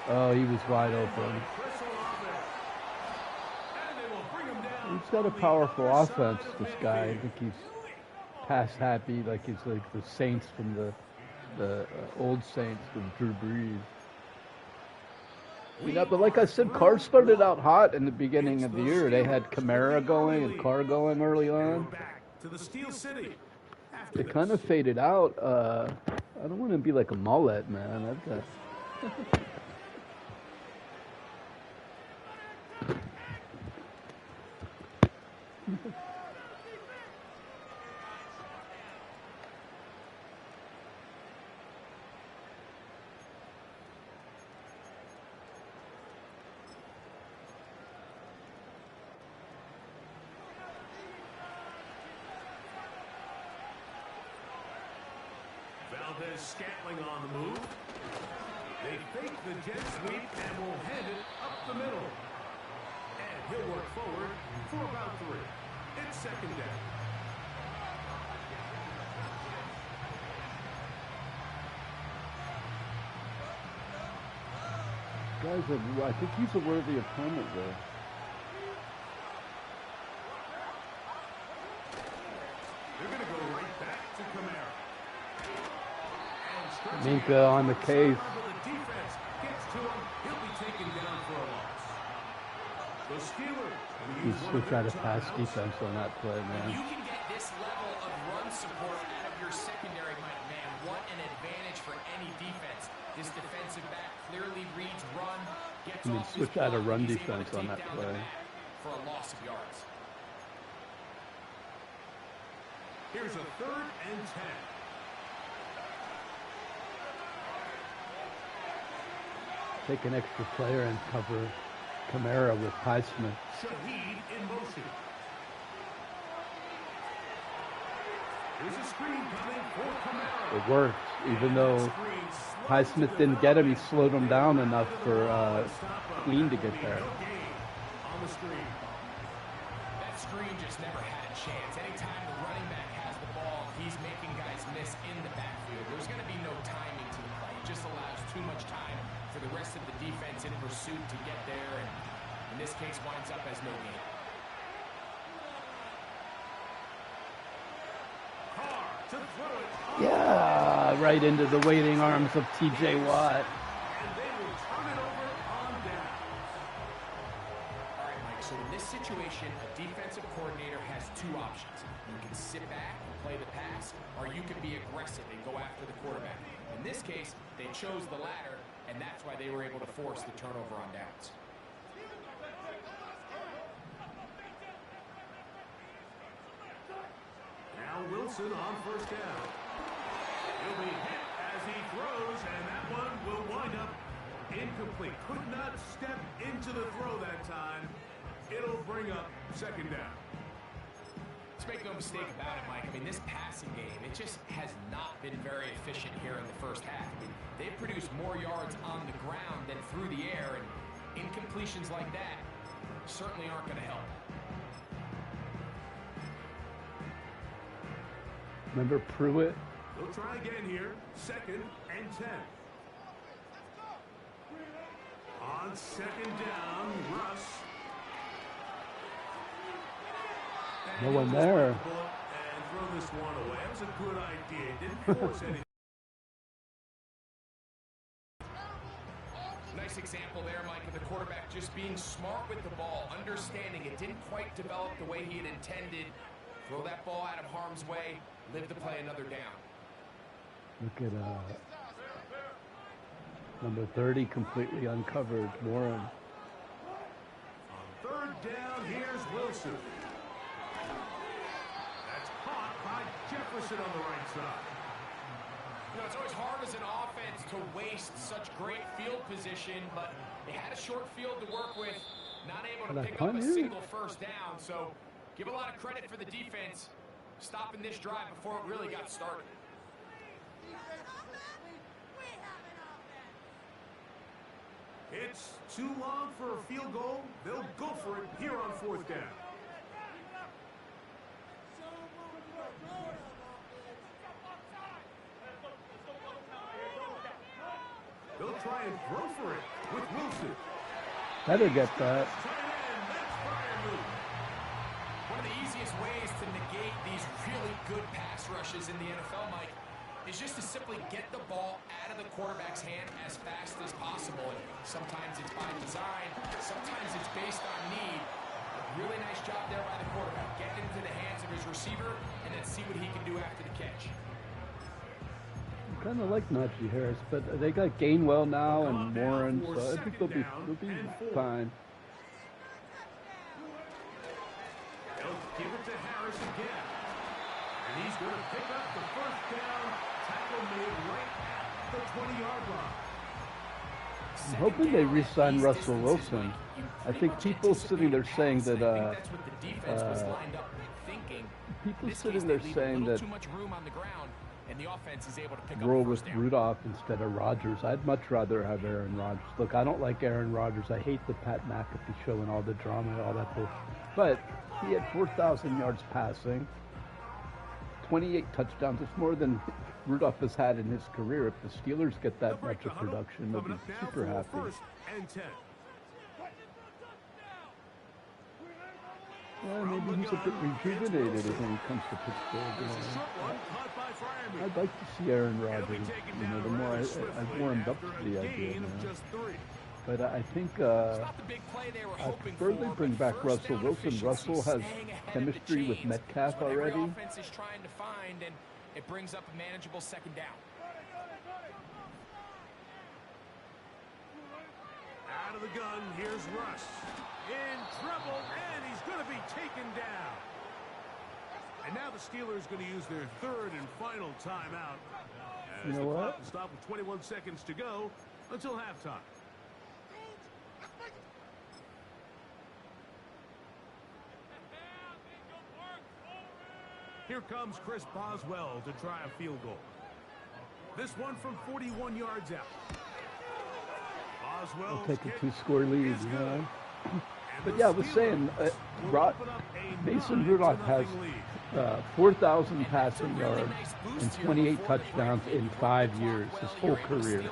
Speaker 1: Oh, he was wide open. He's got a powerful offense, this guy. I think he's pass happy, like he's like the Saints from the old Saints with Drew Brees. You know, but like I said, Carr started out hot in the beginning of the year. They had Kamara going and Carr going early on. It kind of faded out. I don't want to be like a mullet, man. I've got...
Speaker 4: Scantling on the move. They fake the jet sweep and will hand it up the middle. And he'll work forward for about 3. It's 2nd down.
Speaker 1: Guys, I think he's a worthy opponent, though. Minka on the case.
Speaker 4: The defense gets to him. He'll be taken down for a loss. The Steelers.
Speaker 1: You switch out of pass defense on that play,
Speaker 5: When
Speaker 1: man.
Speaker 5: you can get this level of run support out of your secondary, man, what an advantage for any defense. This defensive back clearly reads run, gets
Speaker 1: You
Speaker 5: off his
Speaker 1: switch out of
Speaker 5: block,
Speaker 1: run
Speaker 5: and he's able to
Speaker 1: defense on
Speaker 5: take
Speaker 1: that
Speaker 5: down the
Speaker 1: play.
Speaker 5: back for a loss of yards.
Speaker 4: Here's a 3rd and 10.
Speaker 1: Take an extra player and cover Kamara with Highsmith.
Speaker 4: Shaheed in motion. Here's a screen coming for Kamara.
Speaker 1: It worked, even though Highsmith didn't get him. He slowed him down enough for Queen to get there.
Speaker 4: On the screen.
Speaker 5: That screen just never had a chance. Anytime the running back has the ball, he's making guys miss in the backfield. There's going to be no timing to the play. It just allows too much time for the rest of the defense in pursuit to get there, and in this case winds up as no gain.
Speaker 4: Carr to throw it.
Speaker 1: Yeah, right into the waiting arms of T.J. Watt.
Speaker 4: And they will turn it over on down.
Speaker 5: All right, Mike, so in this situation, a defensive coordinator has two options. You can sit back and play the pass, or you can be aggressive and go after the quarterback. In this case, they chose the latter, and that's why they were able to force the turnover on downs.
Speaker 4: Now Wilson on 1st down. He'll be hit as he throws, and that one will wind up incomplete. Could not step into the throw that time. It'll bring up 2nd down.
Speaker 5: Let's make no mistake about it, Mike. I mean, this passing game, it just has not been very efficient here in the first half. I mean, they've produced more yards on the ground than through the air, and incompletions like that certainly aren't going to help.
Speaker 1: Remember Pruitt?
Speaker 4: They'll try again here. 2nd and 10. On 2nd down, Russ.
Speaker 1: No one there.
Speaker 4: And throw this one away. That was a good idea. Didn't force anything.
Speaker 5: Nice example there, Mike, of the quarterback just being smart with the ball, understanding it didn't quite develop the way he had intended. Throw that ball out of harm's way, live to play another down.
Speaker 1: Look at number 30 completely uncovered. Warren.
Speaker 4: On 3rd down, here's Wilson. That's caught by Jefferson on the right side.
Speaker 5: You know, it's always hard as an offense to waste such great field position, but they had a short field to work with, not able to pick up a single 1st down. So give a lot of credit for the defense stopping this drive before it really got started.
Speaker 4: It's too long for a field goal. They'll go for it here on 4th down. They'll try and throw for it with Wilson.
Speaker 1: Better get that.
Speaker 5: One of the easiest ways to negate these really good pass rushes in the NFL, Mike, is just to simply get the ball out of the quarterback's hand as fast as possible. And sometimes it's by design, sometimes it's based on need. A really nice job there by the quarterback. Get it into the hands of his receiver and then see what he can do after the catch.
Speaker 1: Kind of like Najee Harris, but they got Gainwell now and Warren, so I think they'll be fine.
Speaker 4: They'll give it to Harris again. And he's going to pick up the 1st down. Tackle made right at the 20-yard line.
Speaker 1: I'm hoping they re-sign Russell Wilson. I think people sitting there saying that
Speaker 5: too much room on the ground, and the offense is able to pick
Speaker 1: roll
Speaker 5: up
Speaker 1: with Rudolph instead of Rodgers. I'd much rather have Aaron Rodgers. Look, I don't like Aaron Rodgers. I hate the Pat McAfee show and all the drama and all that bullshit. But he had 4,000 yards passing, 28 touchdowns. It's more than Rudolph has had in his career. If the Steelers get that much of production, they'll be super happy.
Speaker 4: 1st and 10.
Speaker 1: Yeah, maybe he's a bit rejuvenated when he comes to Pittsburgh. You
Speaker 4: It's a short one,
Speaker 1: know.
Speaker 4: caught by Fryerman.
Speaker 1: I'd like to see Aaron
Speaker 4: He'll be
Speaker 1: Rodgers.
Speaker 4: taken
Speaker 1: You know,
Speaker 4: down
Speaker 1: the more
Speaker 4: rather
Speaker 1: I've
Speaker 4: swiftly
Speaker 1: warmed up
Speaker 4: after
Speaker 1: to
Speaker 4: a
Speaker 1: the idea
Speaker 4: gain of
Speaker 1: now.
Speaker 4: just 3.
Speaker 1: But I think
Speaker 3: It's not the big play they were
Speaker 1: I
Speaker 3: hoping
Speaker 1: prefer they
Speaker 3: for,
Speaker 1: bring
Speaker 3: but
Speaker 1: back
Speaker 3: first
Speaker 1: Russell
Speaker 3: down
Speaker 1: Wilson.
Speaker 3: efficiency,
Speaker 1: Russell has
Speaker 3: staying ahead of the
Speaker 1: chemistry with
Speaker 3: chains,
Speaker 1: Metcalf
Speaker 3: is what every
Speaker 1: already.
Speaker 3: offense is trying to find, and it brings up a manageable second down.
Speaker 4: Out of the gun, here's Russ. In trouble, and he's going to be taken down. And now the Steelers going to use their third and final timeout.
Speaker 1: You
Speaker 4: As
Speaker 1: know
Speaker 4: the
Speaker 1: what?
Speaker 4: clock will stop with 21 seconds to go until halftime. Here comes Chris Boswell to try a field goal. This one from 41 yards out.
Speaker 1: I'll
Speaker 4: Boswell
Speaker 1: take a two-score lead,
Speaker 4: is
Speaker 1: you
Speaker 4: good.
Speaker 1: know.
Speaker 4: And
Speaker 1: But
Speaker 4: the
Speaker 1: yeah, I was saying,
Speaker 4: Steelers will open up a
Speaker 1: Mason Rudolph has
Speaker 4: 9-0 lead.
Speaker 1: 4,000 passing yards and 28 touchdowns in 5 years, his whole career.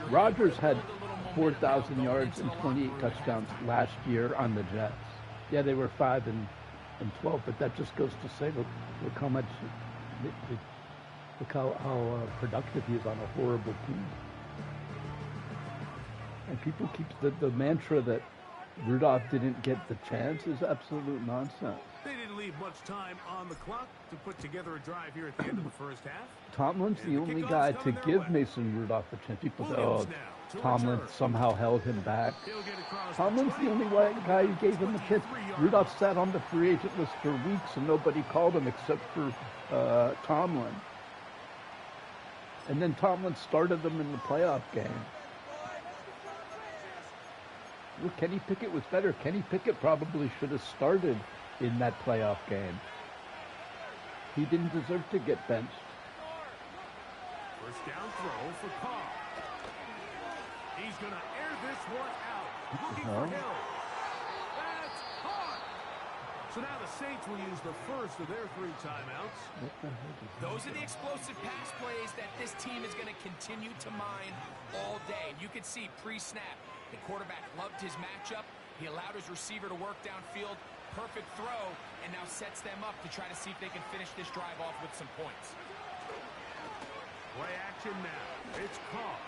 Speaker 1: Rodgers had 4,000 yards and 28 touchdowns last year on the Jets. Yeah, they were 5 and 12, but that just goes to say, look how much, look how productive he is on a horrible team. And people keep the mantra that Rudolph didn't get the chance is absolute nonsense.
Speaker 4: They didn't leave much time on the clock to put together a drive here at the end of the first half.
Speaker 1: Tomlin's
Speaker 4: And
Speaker 1: the
Speaker 4: the
Speaker 1: only
Speaker 4: kickoff's
Speaker 1: guy
Speaker 4: coming
Speaker 1: to
Speaker 4: their
Speaker 1: give
Speaker 4: way.
Speaker 1: Mason Rudolph a chance. People say,
Speaker 4: Williams
Speaker 1: oh,
Speaker 4: now to
Speaker 1: Tomlin
Speaker 4: return.
Speaker 1: somehow held him back.
Speaker 4: He'll get across
Speaker 1: Tomlin's the only guy who gave him a chance. Rudolph sat on the free agent list for weeks and nobody called him except for Tomlin. And then Tomlin started them in the playoff game. Well, Kenny Pickett was better. Kenny Pickett probably should have started in that playoff game. He didn't deserve to get benched.
Speaker 4: First down throw for Carr. He's going to air this one out. Looking for Hill. That's caught. So now the Saints will use the first of their 3 timeouts.
Speaker 3: Those are the explosive pass plays that this team is going to continue to mine all day. And you can see pre-snap, the quarterback loved his matchup. He allowed his receiver to work downfield. Perfect throw, and now sets them up to try to see if they can finish this drive off with some points.
Speaker 4: Play action now. It's Carr.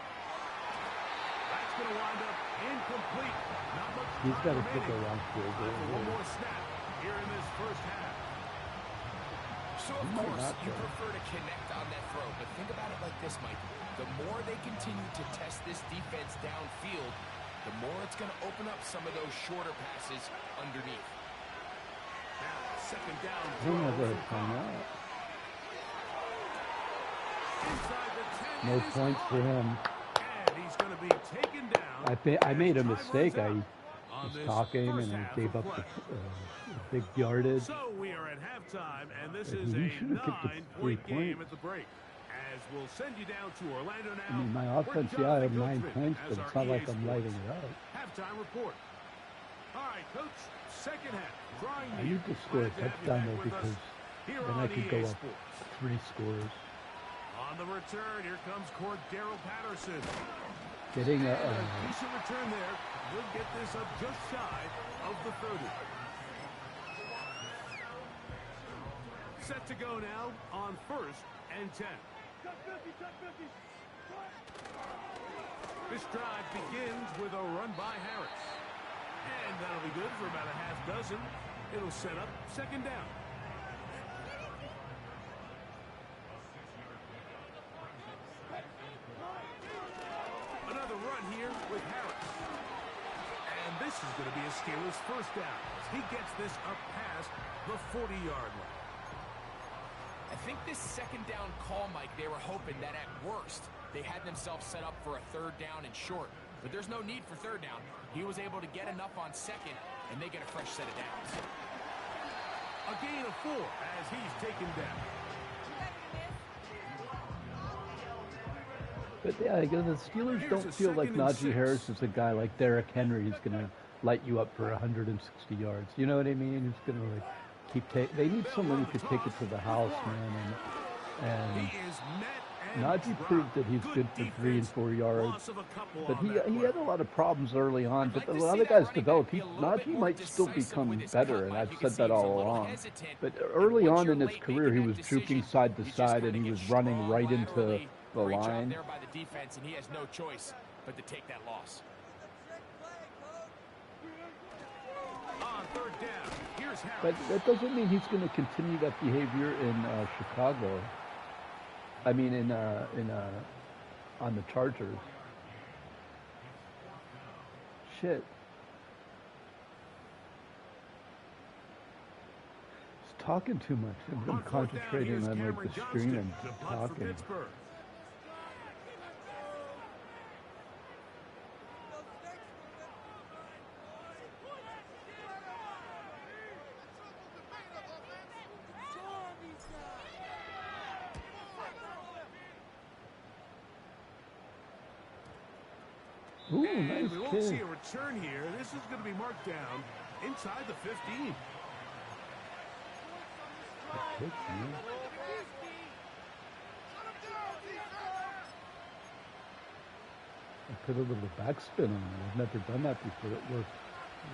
Speaker 4: That's going to wind up incomplete. Not much
Speaker 1: He's got to
Speaker 4: time
Speaker 1: pick a
Speaker 4: remaining.
Speaker 1: long field
Speaker 4: Time for one
Speaker 1: goal.
Speaker 4: more snap here in this first half.
Speaker 3: So, of course, you prefer to connect on that throw, but think about it like this, Mike. The more they continue to test this defense downfield, the more it's going to open up some of those shorter passes underneath.
Speaker 4: Now, second down
Speaker 1: I
Speaker 4: throw
Speaker 1: don't have a
Speaker 4: for Carr.
Speaker 1: timeout.
Speaker 4: Inside the 10
Speaker 1: No
Speaker 4: is
Speaker 1: points for
Speaker 4: caught.
Speaker 1: him.
Speaker 4: And he's going to be taken down.
Speaker 1: I made a
Speaker 4: as time
Speaker 1: mistake. I
Speaker 4: runs out on
Speaker 1: was
Speaker 4: this
Speaker 1: talking
Speaker 4: first
Speaker 1: and I
Speaker 4: half
Speaker 1: gave
Speaker 4: of
Speaker 1: up
Speaker 4: play.
Speaker 1: the big yardage.
Speaker 4: So we are at halftime, and this
Speaker 1: He
Speaker 4: is a
Speaker 1: should have kicked the
Speaker 4: 9-point
Speaker 1: 3
Speaker 4: game
Speaker 1: points.
Speaker 4: at the break. As we'll send you down to Orlando now.
Speaker 1: I mean, my
Speaker 4: where
Speaker 1: offense, yeah, I have
Speaker 4: Jonathan
Speaker 1: 9
Speaker 4: Goodman
Speaker 1: points,
Speaker 4: has
Speaker 1: but it's
Speaker 4: our
Speaker 1: not like
Speaker 4: EA
Speaker 1: I'm
Speaker 4: Sports
Speaker 1: lighting it up.
Speaker 4: halftime report. All right, Coach, second half. Drawing
Speaker 1: I
Speaker 4: near.
Speaker 1: need to score a
Speaker 4: Glad to have you
Speaker 1: touchdown
Speaker 4: back
Speaker 1: though
Speaker 4: with us
Speaker 1: because
Speaker 4: here
Speaker 1: then
Speaker 4: on
Speaker 1: I could go
Speaker 4: EA
Speaker 1: up
Speaker 4: Sports.
Speaker 1: 3 scores.
Speaker 4: On the return, here comes Cordero Patterson.
Speaker 1: Getting a
Speaker 4: Decent return there. Would get this up just shy of the 30. Set to go now on 1st and 10. This drive begins with a run by Harris. And that'll be good for about a half dozen. It'll set up second down. Another run here with Harris. And this is going to be a Steelers first down as he gets this up past the 40-yard line.
Speaker 3: I think this second down call, Mike, they were hoping that at worst they had themselves set up for a 3rd down and short. But there's no need for 3rd down. He was able to get enough on 2nd, and they get a fresh set of downs.
Speaker 4: A gain of 4 as he's taken down.
Speaker 1: But yeah, the Steelers don't feel like Najee Harris is a guy like Derrick Henry who's going to light you up for 160 yards. You know what I mean? Who's going to like keep they need someone who could take it to the house, man.
Speaker 4: He
Speaker 1: And
Speaker 4: is met
Speaker 1: Najee proved that he's good for 3 and 4 yards, but he had a lot of problems early on. But a lot of guys develop. Najee might still become better, and I've said that all along. But early on in his career, he was juking side to side, and he was running right into the line.
Speaker 5: There by the defense, and he has no choice but to take that loss.
Speaker 4: On third down, here's Harris.
Speaker 1: But that doesn't mean he's going to continue that behavior in Chicago. I mean, on the Chargers. Shit. He's talking too much. I'm concentrating on like the screen and talking. Ooh, nice
Speaker 4: we won't see a return here. This is going to be marked down inside the 15.
Speaker 1: I put a little backspin on it. I've never done that before. It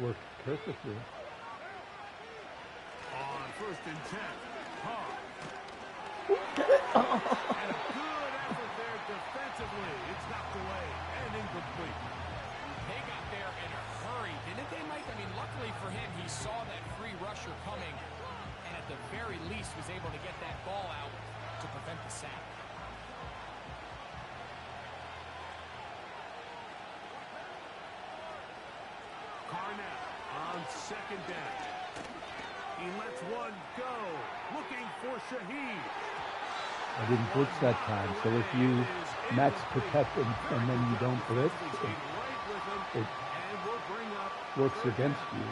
Speaker 1: worked perfectly.
Speaker 4: On first and 10.
Speaker 1: Get it?
Speaker 4: And a good effort there defensively. It's knocked away and incomplete.
Speaker 5: They got there in a hurry, didn't they, Mike? I mean, luckily for him, he saw that free rusher coming, and at the very least was able to get that ball out to prevent the sack.
Speaker 4: Carnell on second down. He lets one go. Looking for Shaheed.
Speaker 1: I didn't blitz that time, so if you max protect and then you don't blitz, it works against you.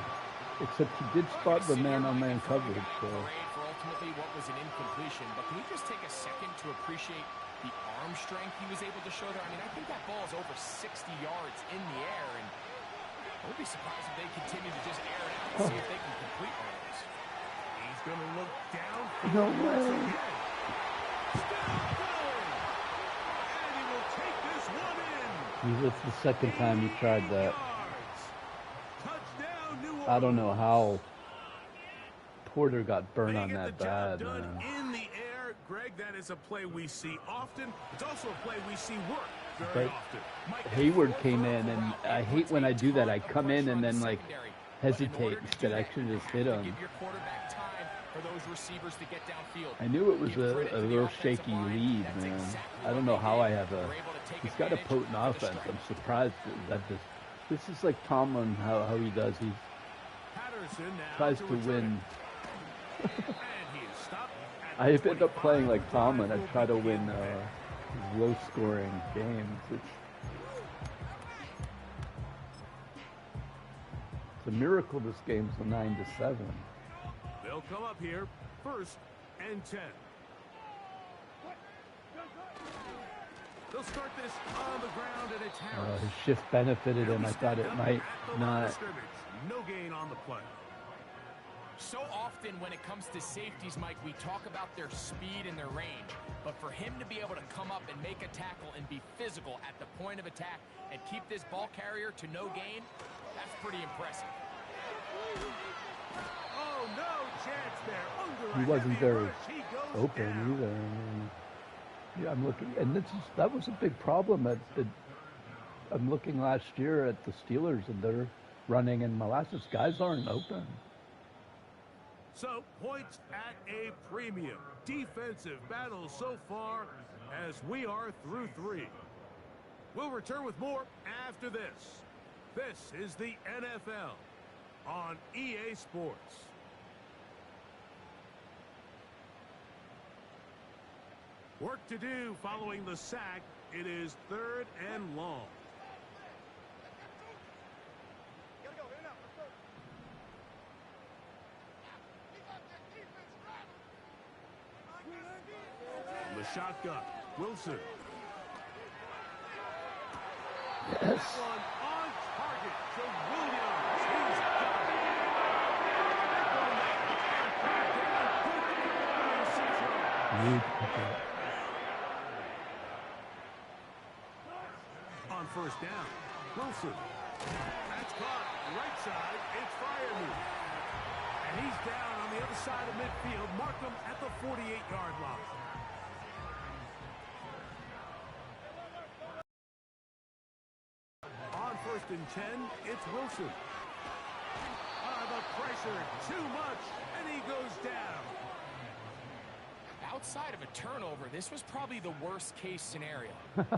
Speaker 1: Except he did spot the man-on-man coverage, so.
Speaker 5: For ultimately what was an incompletion, but can we just take a second to appreciate the arm strength he was able to show there? I mean, I think that ball is over 60 yards in the air, and I would be surprised if they continue to just air it out and see if they can complete one of those.
Speaker 4: He's going to look down.
Speaker 1: No way.
Speaker 4: And he will take this one in.
Speaker 1: It's the second time he tried that. I don't know how Porter got burned on that bad, man.
Speaker 4: In the air, Greg, that is a play we see often. It's also a play we see work very often.
Speaker 1: Hayward came in, and I hate when I do that. I come in and then, like, hesitate instead. I should have just hit him. I knew it was a real shaky lead, man. I don't know how I have he's got a potent offense. I'm surprised that this is like Tomlin, how he does. He tries to win. I end up playing like Tomlin. I try to win low-scoring games. It's a miracle this game's a 9-7.
Speaker 4: They'll come up here, first and 10. They'll start this on the ground, and it's Harris.
Speaker 1: His shift benefited him. I thought it might not.
Speaker 4: No gain on the play.
Speaker 5: So often when it comes to safeties, Mike, we talk about their speed and their range. But for him to be able to come up and make a tackle and be physical at the point of attack and keep this ball carrier to no gain, that's pretty impressive.
Speaker 4: Oh, no chance there.
Speaker 1: He wasn't very open either. I mean, yeah, I'm looking, and that was a big problem. I'm looking last year at the Steelers, and they're running in molasses. Guys aren't open.
Speaker 4: So, points at a premium. Defensive battle so far as we are through 3. We'll return with more after this. This is the NFL on EA Sports. Work to do following the sack. It is 3rd and long. The shotgun. Wilson.
Speaker 1: Yes.
Speaker 4: One on target to Williams. He's got it. first down. Wilson. That's caught. Right side. It's Fireman. And he's down on the other side of midfield. Mark him at the 48-yard line. On 1st and 10, it's Wilson. The pressure, too much, and he goes down.
Speaker 5: Outside of a turnover, this was probably the worst case scenario.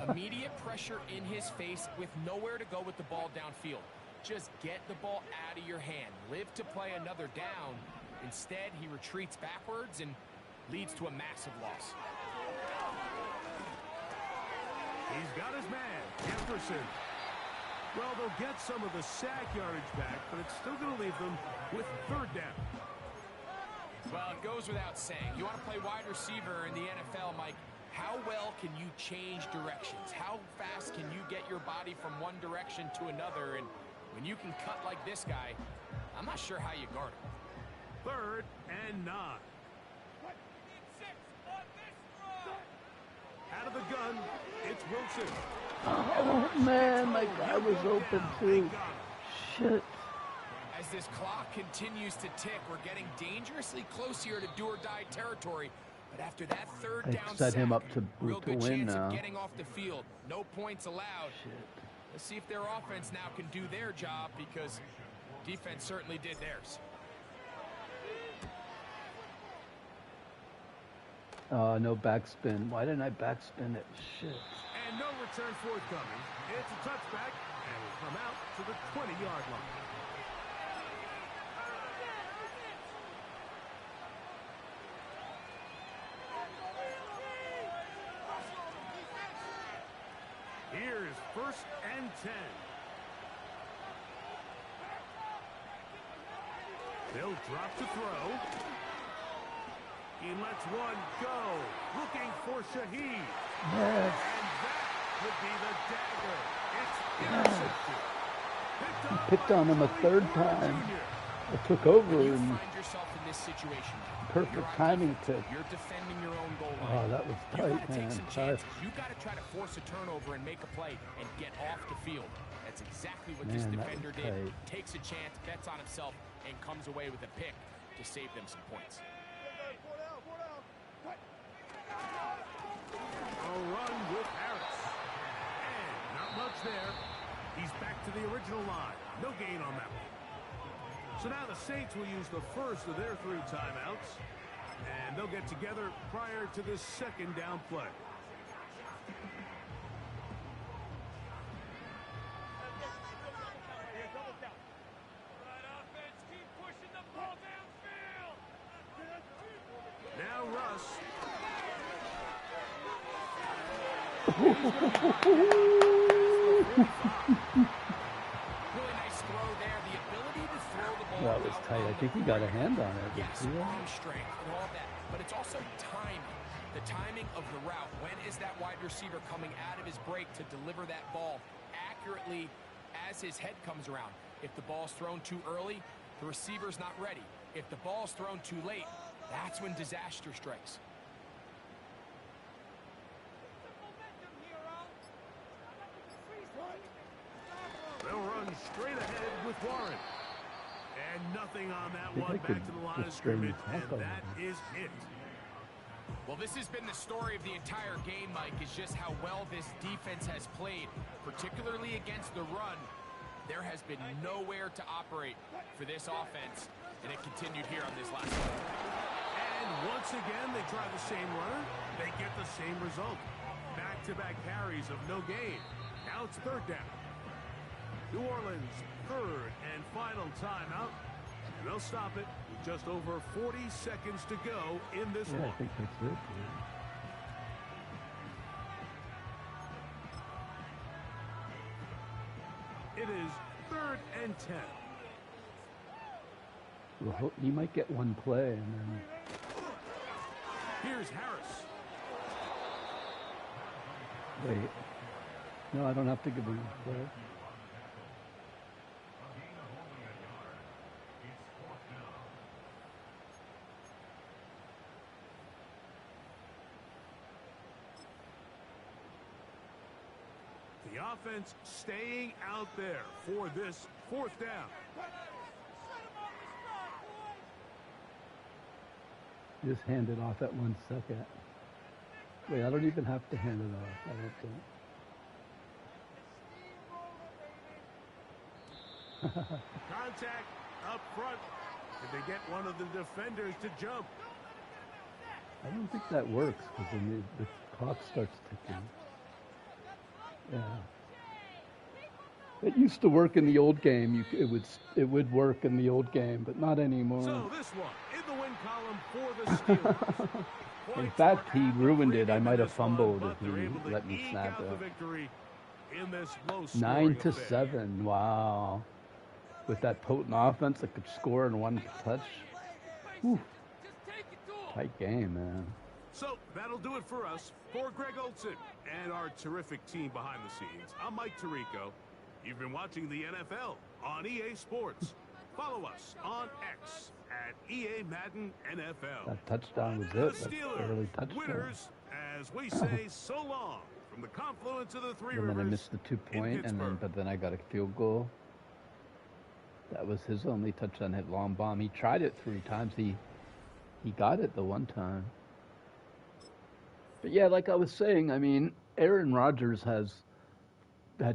Speaker 5: Immediate pressure in his face with nowhere to go with the ball downfield. Just get the ball out of your hand. Live to play another down. Instead, he retreats backwards and leads to a massive loss.
Speaker 4: He's got his man, Jefferson. Well, they'll get some of the sack yardage back, but it's still going to leave them with 3rd down.
Speaker 5: Well, it goes without saying. You want to play wide receiver in the NFL, Mike. How well can you change directions? How fast can you get your body from one direction to another? And when you can cut like this guy, I'm not sure how you guard him.
Speaker 4: 3rd and 9. Out of the gun, it's Wilson.
Speaker 1: Oh, man, my guy was open, too. Shit.
Speaker 5: As this clock continues to tick, we're getting dangerously close here to do-or-die territory. But after that 3rd down
Speaker 1: set him
Speaker 5: sack,
Speaker 1: up to
Speaker 5: real good
Speaker 1: win
Speaker 5: chance
Speaker 1: now.
Speaker 5: of getting off the field. No points allowed.
Speaker 1: Shit.
Speaker 5: Let's see if their offense now can do their job, because defense certainly did theirs.
Speaker 4: No backspin. Why didn't I backspin it? Shit. And no return forthcoming. It's a touchback, and will come out to the 20-yard line. Here's 1st and 10. They'll drop to throw. He lets one go. Looking for Shaheed.
Speaker 1: Yes.
Speaker 4: And that could be the dagger. It's intercepted.
Speaker 1: Picked on him a 3rd time. I took over
Speaker 5: You
Speaker 1: and
Speaker 5: find yourself in this situation.
Speaker 1: perfect timing pick.
Speaker 5: You're defending your own goal
Speaker 1: Oh,
Speaker 5: line.
Speaker 1: that was
Speaker 5: You
Speaker 1: tight,
Speaker 5: gotta take
Speaker 1: man.
Speaker 5: some
Speaker 1: Tight.
Speaker 5: chances. You gotta try to force a turnover and make a play and get off the field. That's exactly what this
Speaker 1: Man, that
Speaker 5: defender
Speaker 1: was
Speaker 5: did.
Speaker 1: tight.
Speaker 5: Takes a chance, bets on himself, and comes away with a pick to save them some points.
Speaker 4: A run with Harris. And not much there. He's back to the original line. No gain on that one. So now the Saints will use the first of their 3 timeouts. And they'll get together prior to this 2nd down play. Now Russ.
Speaker 5: Really nice throw there. The ability to throw the ball.
Speaker 1: That was
Speaker 5: out
Speaker 1: tight.
Speaker 5: on
Speaker 1: I
Speaker 5: the
Speaker 1: think he
Speaker 5: perimeter.
Speaker 1: got a hand on it. Did
Speaker 5: Yes,
Speaker 1: you see that?
Speaker 5: arm strength and all that. But it's also timing. The timing of the route. When is that wide receiver coming out of his break to deliver that ball accurately as his head comes around? If the ball's thrown too early, the receiver's not ready. If the ball's thrown too late, that's when disaster strikes.
Speaker 4: They'll run straight ahead with Warren. And nothing on that
Speaker 1: think
Speaker 4: one.
Speaker 1: I
Speaker 4: Back
Speaker 1: could
Speaker 4: to the line of
Speaker 1: just string
Speaker 4: scrimmage,
Speaker 1: the
Speaker 4: and
Speaker 1: top on
Speaker 4: that
Speaker 1: it.
Speaker 4: is it.
Speaker 5: Well, this has been the story of the entire game, Mike, is just how well this defense has played, particularly against the run. There has been nowhere to operate for this offense, and it continued here on this last one.
Speaker 4: And once again, they try the same runner. They get the same result. Back-to-back carries of no gain. Now it's 3rd down. New Orleans, 3rd and final timeout. And they'll stop it with just over 40 seconds to go in this
Speaker 1: Yeah, I
Speaker 4: one.
Speaker 1: think that's it.
Speaker 4: It is 3rd and 10.
Speaker 1: Well, he might get one play, and then
Speaker 4: Here's Harris.
Speaker 1: wait. No, I don't have to give him a play.
Speaker 4: The The offense staying out there for this fourth down.
Speaker 1: Just hand it off at 1 second. Wait, I don't even have to hand it off, I don't think.
Speaker 4: Contact up front. Did they get one of the defenders to jump?
Speaker 1: I don't think that works because then the clock starts ticking. Yeah. It used to work in the old game. It would work in the old game, but not anymore.
Speaker 4: So this one in the win column for the Steelers.
Speaker 1: In fact, he ruined it. I might have fumbled if he let me snap it. 9-7. Wow. With that potent offense that could score in one touch. Whew. Tight game, man.
Speaker 4: So that'll do it for us. For Greg Olson and our terrific team behind the scenes, I'm Mike Tirico. You've been watching the NFL on EA Sports. Follow us on X at EA Madden NFL.
Speaker 1: That touchdown was it.
Speaker 4: The Steelers,
Speaker 1: early touchdown.
Speaker 4: Winners, as we say so long from the confluence of the three
Speaker 1: and
Speaker 4: rivers.
Speaker 1: Then I missed the 2-point, but then I got a field goal. That was his only touchdown hit, long bomb. He tried it 3 times. He got it the one time. But yeah, like I was saying, I mean, Aaron Rodgers had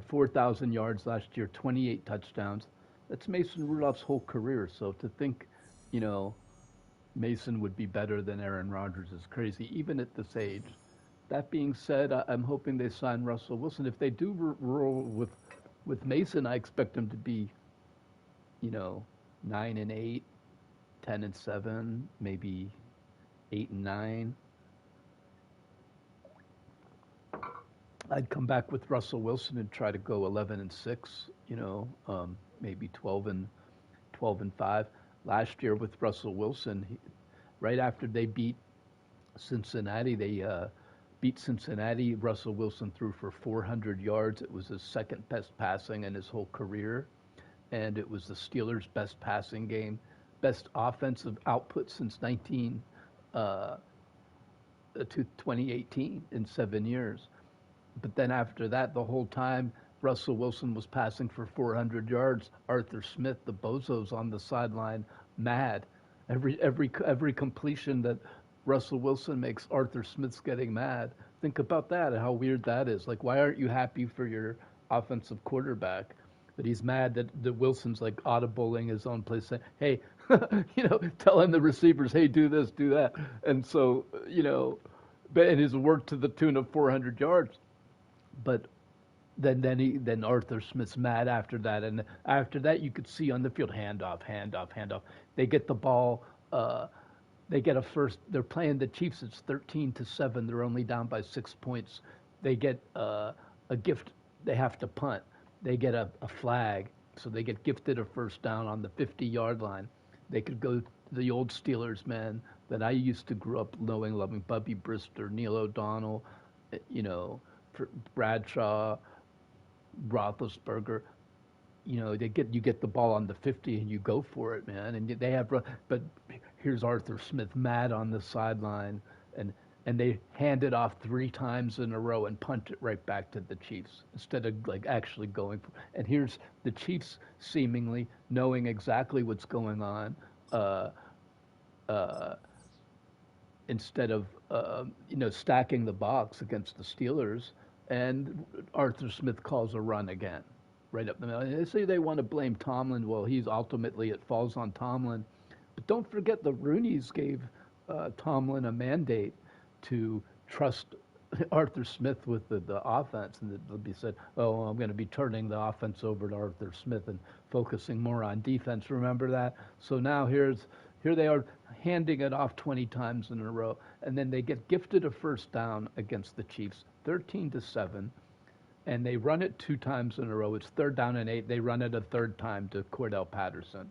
Speaker 1: 4,000 yards last year, 28 touchdowns. That's Mason Rudolph's whole career. So to think, Mason would be better than Aaron Rodgers is crazy, even at this age. That being said, I'm hoping they sign Russell Wilson. If they do roll with Mason, I expect him to be, 9-8, 10-7, maybe 8-9. I'd come back with Russell Wilson and try to go 11-6, maybe 12-5. Last year with Russell Wilson, right after they beat Cincinnati, Russell Wilson threw for 400 yards. It was his second best passing in his whole career, and it was the Steelers' best passing game, best offensive output since 2018 in 7 years. But then after that, the whole time, Russell Wilson was passing for 400 yards. Arthur Smith, the bozo's on the sideline, mad. Every completion that Russell Wilson makes, Arthur Smith's getting mad. Think about that and how weird that is. Like, why aren't you happy for your offensive quarterback? But he's mad that Wilson's like audibling his own play, saying, hey, telling the receivers, hey, do this, do that. And so, and his work to the tune of 400 yards. But then Arthur Smith's mad after that, and after that you could see on the field handoff. They get the ball. They get a first. They're playing the Chiefs. It's 13-7. They're only down by 6 points. They get a gift. They have to punt. They get a flag, so they get gifted a first down on the 50-yard line. They could go to the old Steelers, man, that I used to grow up knowing, loving, Bubby Brister, Neil O'Donnell, Bradshaw, Roethlisberger. You get the ball on the 50 and you go for it, man. And they have, but here's Arthur Smith mad on the sideline, and they hand it off 3 times in a row and punt it right back to the Chiefs instead of like actually going for. And here's the Chiefs seemingly knowing exactly what's going on, instead of stacking the box against the Steelers. And Arthur Smith calls a run again, right up the middle. And they say they want to blame Tomlin. Well, it falls on Tomlin. But don't forget the Rooneys gave Tomlin a mandate to trust Arthur Smith with the offense. And it'll be said, oh, I'm going to be turning the offense over to Arthur Smith and focusing more on defense. Remember that? So now here they are handing it off 20 times in a row. And then they get gifted a first down against the Chiefs, 13-7, and they run it 2 times in a row. It's 3rd down and 8. They run it a 3rd time to Cordell Patterson.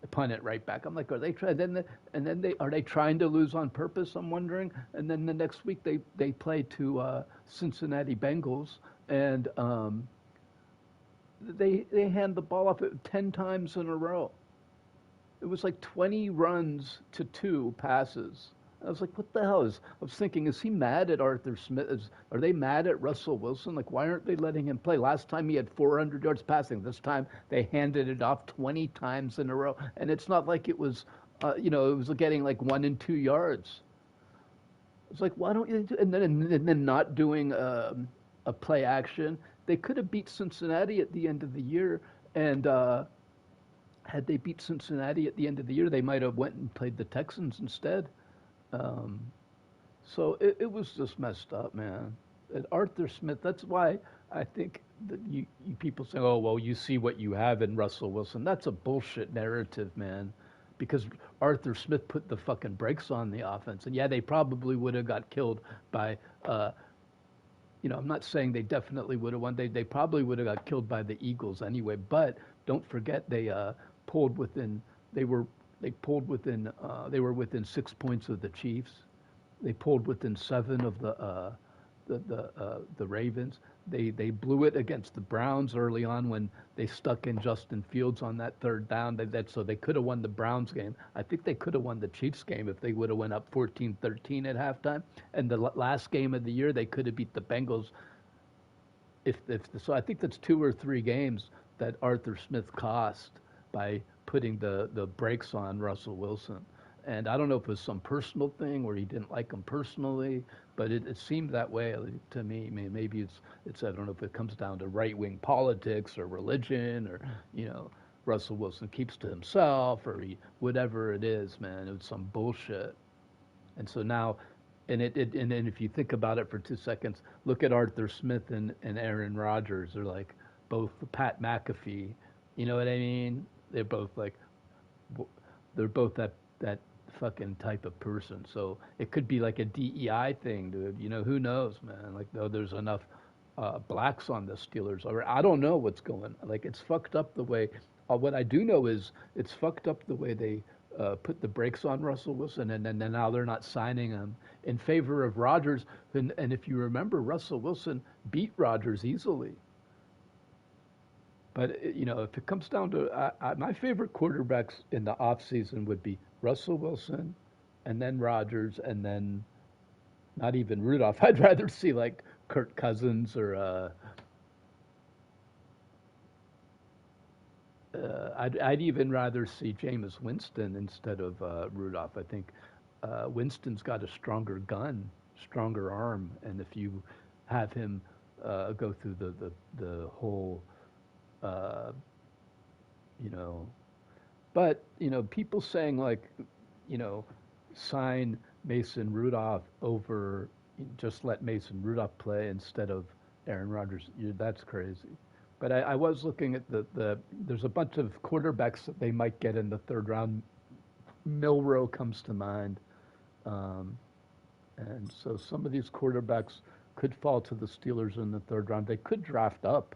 Speaker 1: They punt it right back. I'm like, are they trying? Are they trying to lose on purpose? I'm wondering. And then the next week they play to Cincinnati Bengals, and they hand the ball off 10 times in a row. It was like 20 runs to 2 passes I was like, what the hell is? I was thinking, is he mad at Arthur Smith? Are they mad at Russell Wilson? Like, why aren't they letting him play? Last time he had 400 yards passing. This time they handed it off 20 times in a row, and it's not like it was, it was getting like 1 and 2 yards. It's like, why don't you? And then not doing a play action. They could have beat Cincinnati at the end of the year, and had they beat Cincinnati at the end of the year, they might have went and played the Texans instead. Um, so it was just messed up, man. And Arthur Smith, that's why I think that you people say, oh, well, you see what you have in Russell Wilson. That's a bullshit narrative, man. Because Arthur Smith put the fucking brakes on the offense. And yeah, they probably would have got killed by, I'm not saying they definitely would have won. They probably would have got killed by the Eagles anyway. But don't forget they pulled within, they were within 6 points of the Chiefs. They pulled within 7 of the Ravens. They blew it against the Browns early on when they stuck in Justin Fields on that third down. So they could have won the Browns game. I think they could have won the Chiefs game if they would have went up 14-13 at halftime. And the last game of the year, they could have beat the Bengals. So I think that's 2 or 3 games that Arthur Smith cost by putting the brakes on Russell Wilson. And I don't know if it was some personal thing where he didn't like him personally, but it seemed that way to me. I mean, maybe it's I don't know if it comes down to right-wing politics or religion or, Russell Wilson keeps to himself or whatever it is, man. It was some bullshit. And so now, and then if you think about it for 2 seconds, look at Arthur Smith and Aaron Rodgers. They're like both Pat McAfee. You know what I mean? They're both that fucking type of person. So it could be like a DEI thing, dude. Who knows, man? Like, no, there's enough blacks on the Steelers. Or I don't know what's going on. Like, it's fucked up the way. What I do know is it's fucked up the way they put the brakes on Russell Wilson, and then now they're not signing him in favor of Rodgers. And if you remember, Russell Wilson beat Rodgers easily. But, if it comes down to my favorite quarterbacks in the offseason would be Russell Wilson and then Rodgers and then not even Rudolph. I'd rather see like Kirk Cousins or I'd even rather see Jameis Winston instead of Rudolph. I think Winston's got a stronger gun, stronger arm, and if you have him go through the whole but people saying like, sign Mason Rudolph over, just let Mason Rudolph play instead of Aaron Rodgers. That's crazy. But I was looking at there's a bunch of quarterbacks that they might get in the 3rd round. Milroe comes to mind, and so some of these quarterbacks could fall to the Steelers in the 3rd round. They could draft up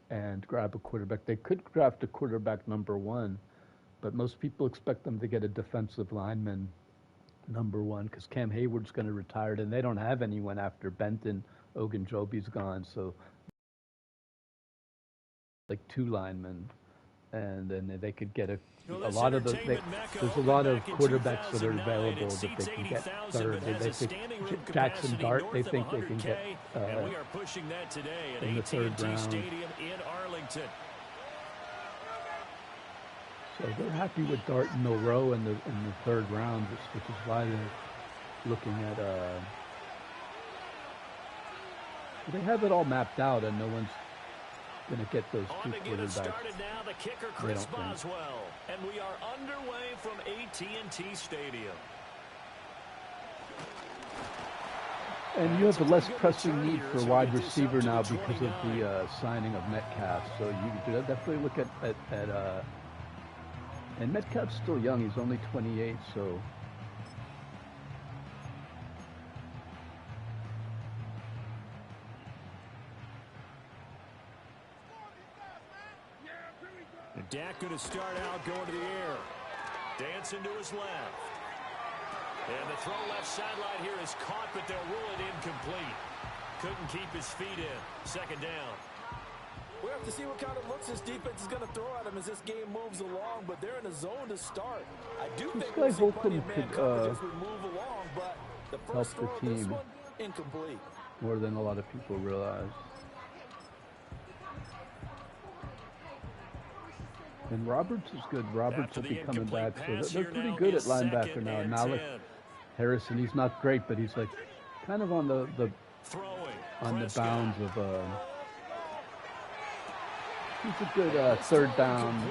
Speaker 1: and grab a quarterback. They could draft a quarterback number 1, but most people expect them to get a defensive lineman number 1 because Cam Hayward's going to retire, and they don't have anyone after Benton. Ogunjobi's gone, so like 2 linemen, and then they could get a lot of there's a lot of quarterbacks that are available that they can get 3rd. They think Jackson Dart, they think they can get in the 3rd round. So they're happy with Dart and Milroe in the 3rd round, which is why they're looking at they have it all mapped out, and no one's going to get those 2 quarterbacks.
Speaker 2: Started now, the kicker Chris Boswell, and we are underway from AT&T Stadium.
Speaker 1: And you have a less pressing need for wide receiver now because of the signing of Metcalf. So you definitely look at and Metcalf's still young. He's only 28, so.
Speaker 2: And Dak going to start out going to the air. Dancing to his left. And the throw left sideline here is caught, but they'll rule it incomplete. Couldn't keep his feet in. 2nd down.
Speaker 3: We'll have to see what kind of looks this defense is going to throw at him as this game moves along, but they're in a zone to start. I do think we'll see plenty of man coverage as we move along, but the first throw of this one, incomplete.
Speaker 1: More than a lot of people realize. And Roberts is good. Roberts will be coming back, so they're pretty good at linebacker now. Malik Harrison, he's not great, but he's like kind of on the bounds of he's a good third down.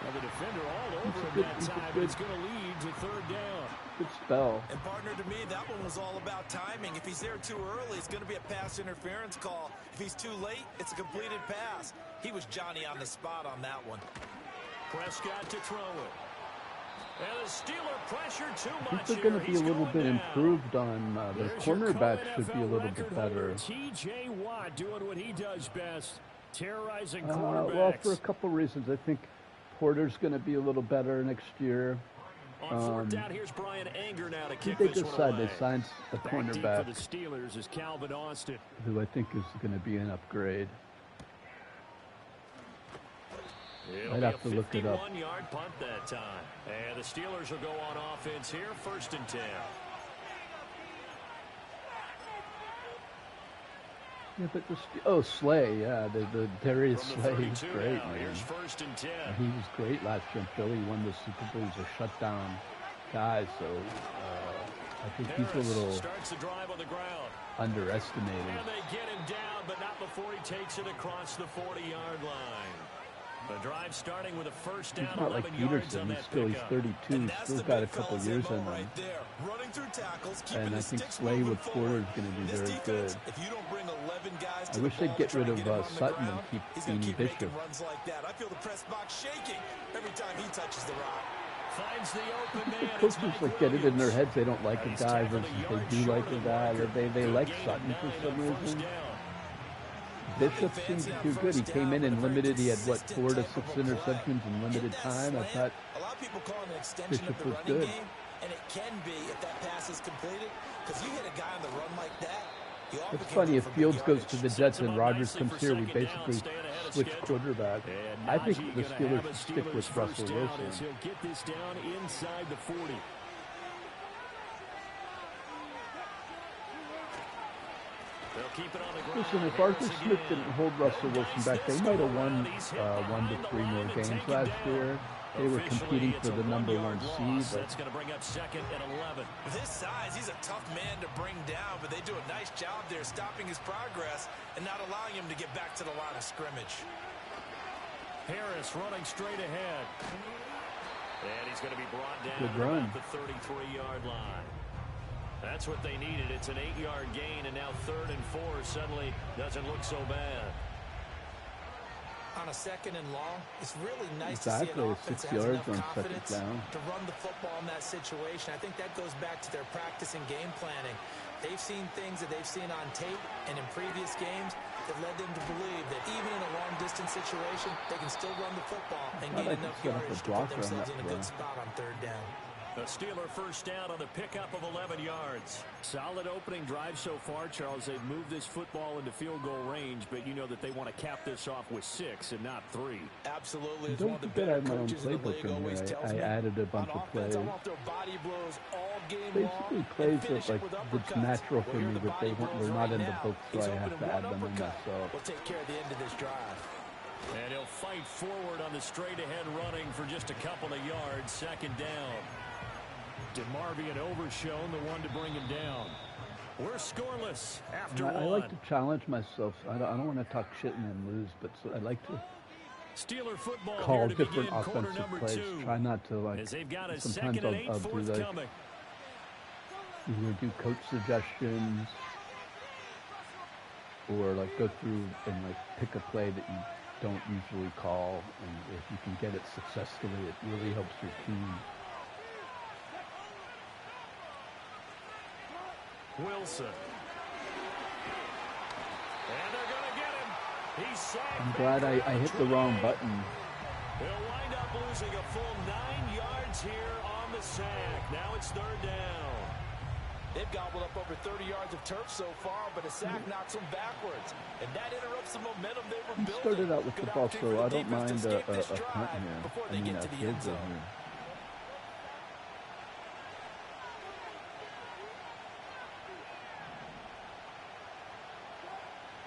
Speaker 2: Well, the defender all over him that time, but it's going to lead to third down.
Speaker 1: Good spell.
Speaker 3: And partner, to me, that one was all about timing. If he's there too early, it's going to be a pass interference call. If he's too late, it's a completed pass. He was Johnny on the spot on that one.
Speaker 2: Prescott to throw it. And the Steeler pressure too much.
Speaker 1: I think they're going to be a little bit improved on their cornerbacks should be a little bit better.
Speaker 2: T.J. Watt doing what he does best, terrorizing quarterbacks.
Speaker 1: Well, for a couple reasons. I think Porter's going to be a little better next year.
Speaker 2: On fourth down, here's Brian Anger now to kick
Speaker 1: they
Speaker 2: this
Speaker 1: decide
Speaker 2: one away.
Speaker 1: They signed the cornerback,
Speaker 2: for the Steelers is Calvin Austin,
Speaker 1: who I think is going to be an upgrade. I'd have to look it up.
Speaker 2: 51-yard punt that time. And the Steelers will go on offense here, 1st and 10.
Speaker 1: Yeah, but Slay, yeah, the Darius Slay, he's great, man.
Speaker 2: Here's 1st and 10.
Speaker 1: He was great last year. Philly won the Super Bowl. He's a shutdown guy, so I think he's a little
Speaker 2: starts the drive on the ground.
Speaker 1: Underestimated.
Speaker 2: And they get him down, but not before he takes it across the 40-yard line. The drive starting with a first down.
Speaker 1: He's not like Peterson. He's 32. He's still got a couple years in him. And I think Slay with Porter is going to be very good. I wish they'd get rid of Sutton and keep Dean Bishop.
Speaker 3: I feel the press box shaking every time he touches the rock.
Speaker 2: Finds the open man.
Speaker 1: Coaches like get it in their heads they don't like a guy versus they do like a guy. They like Sutton for some reason. Bishop seemed to do good. He came in and limited. He had, 4 to 6 interceptions in limited time. I thought
Speaker 3: a lot of people call it an extension
Speaker 1: Bishop
Speaker 3: of the
Speaker 1: was
Speaker 3: running
Speaker 1: good.
Speaker 3: game, and it can be if that pass is completed. Because you hit a guy on the run like that.
Speaker 1: It's funny, if Fields goes to the Jets and Rodgers comes here, we basically switch quarterback. I think the Steelers should stick with Russell Wilson.
Speaker 2: He'll get this down inside the 40. Keep it on the ground.
Speaker 1: Listen, if Arthur Smith didn't hold Russell Wilson back, they might have won 1 to 3 more games last year. They were competing for the #1 seed.
Speaker 2: That's going to bring up 2nd and 11.
Speaker 3: With his size, he's a tough man to bring down, but they do a nice job there stopping his progress and not allowing him to get back to the line of scrimmage.
Speaker 2: Harris running straight ahead. And he's going to be brought down
Speaker 1: Good run.
Speaker 2: at the 33-yard line. That's what they needed. It's an 8-yard gain, and now 3rd and 4 suddenly doesn't look so bad.
Speaker 3: On a 2nd and long, it's really nice
Speaker 1: exactly.
Speaker 3: to see an offense
Speaker 1: 6
Speaker 3: that has
Speaker 1: yards
Speaker 3: enough
Speaker 1: on
Speaker 3: confidence
Speaker 1: 2nd down.
Speaker 3: to run the football in that situation. I think that goes back to their practice and game planning. They've seen things that they've seen on tape and in previous games that led them to believe that even in a long-distance situation, they can still run the football and gain enough yardage to put themselves in a good spot on 3rd down.
Speaker 2: A Steeler first down on the pickup of 11 yards. Solid opening drive so far, Charles. They've moved this football into field goal range, but you know that they want to cap this off with 6 and not 3.
Speaker 3: Absolutely.
Speaker 1: Don't forget I have my own playbook in here. I added a bunch of plays. Basically plays that that's natural for me, but they're not in the book, so I have to add them in myself.
Speaker 3: We'll take care of the end of this drive.
Speaker 2: And he'll fight forward on the straight-ahead running for just a couple of yards. 2nd down. DeMarvion overshown, the one to bring him down. We're scoreless after one.
Speaker 1: I like to challenge myself. I don't want to talk shit and then lose, but I like to
Speaker 2: Steeler football
Speaker 1: call
Speaker 2: here to
Speaker 1: different
Speaker 2: begin quarter
Speaker 1: offensive
Speaker 2: number
Speaker 1: plays.
Speaker 2: 2.
Speaker 1: Try not to
Speaker 2: As they've got a
Speaker 1: sometimes
Speaker 2: 2nd and 8,
Speaker 1: I'll do
Speaker 2: forthcoming.
Speaker 1: Either do coach suggestions or go through and pick a play that you don't usually call, and if you can get it successfully, it really helps your team.
Speaker 2: Wilson. And they're going to get him. He's sacked.
Speaker 1: I'm glad I hit the wrong button.
Speaker 2: They'll wind up losing a full 9 yards here on the sack. Now it's 3rd down.
Speaker 3: They've gobbled up over 30 yards of turf so far, but a sack knocks them backwards. And that interrupts the momentum they were building.
Speaker 1: Started out with
Speaker 3: Good
Speaker 1: football,
Speaker 3: opportunity
Speaker 1: so
Speaker 3: for
Speaker 1: I
Speaker 3: the
Speaker 1: don't
Speaker 3: defense to
Speaker 1: mind
Speaker 3: escape this
Speaker 1: a punt
Speaker 3: drive
Speaker 1: here.
Speaker 3: before
Speaker 1: I
Speaker 3: they
Speaker 1: mean,
Speaker 3: get
Speaker 1: a
Speaker 3: to the
Speaker 1: field
Speaker 3: end
Speaker 1: goal
Speaker 3: zone.
Speaker 1: here.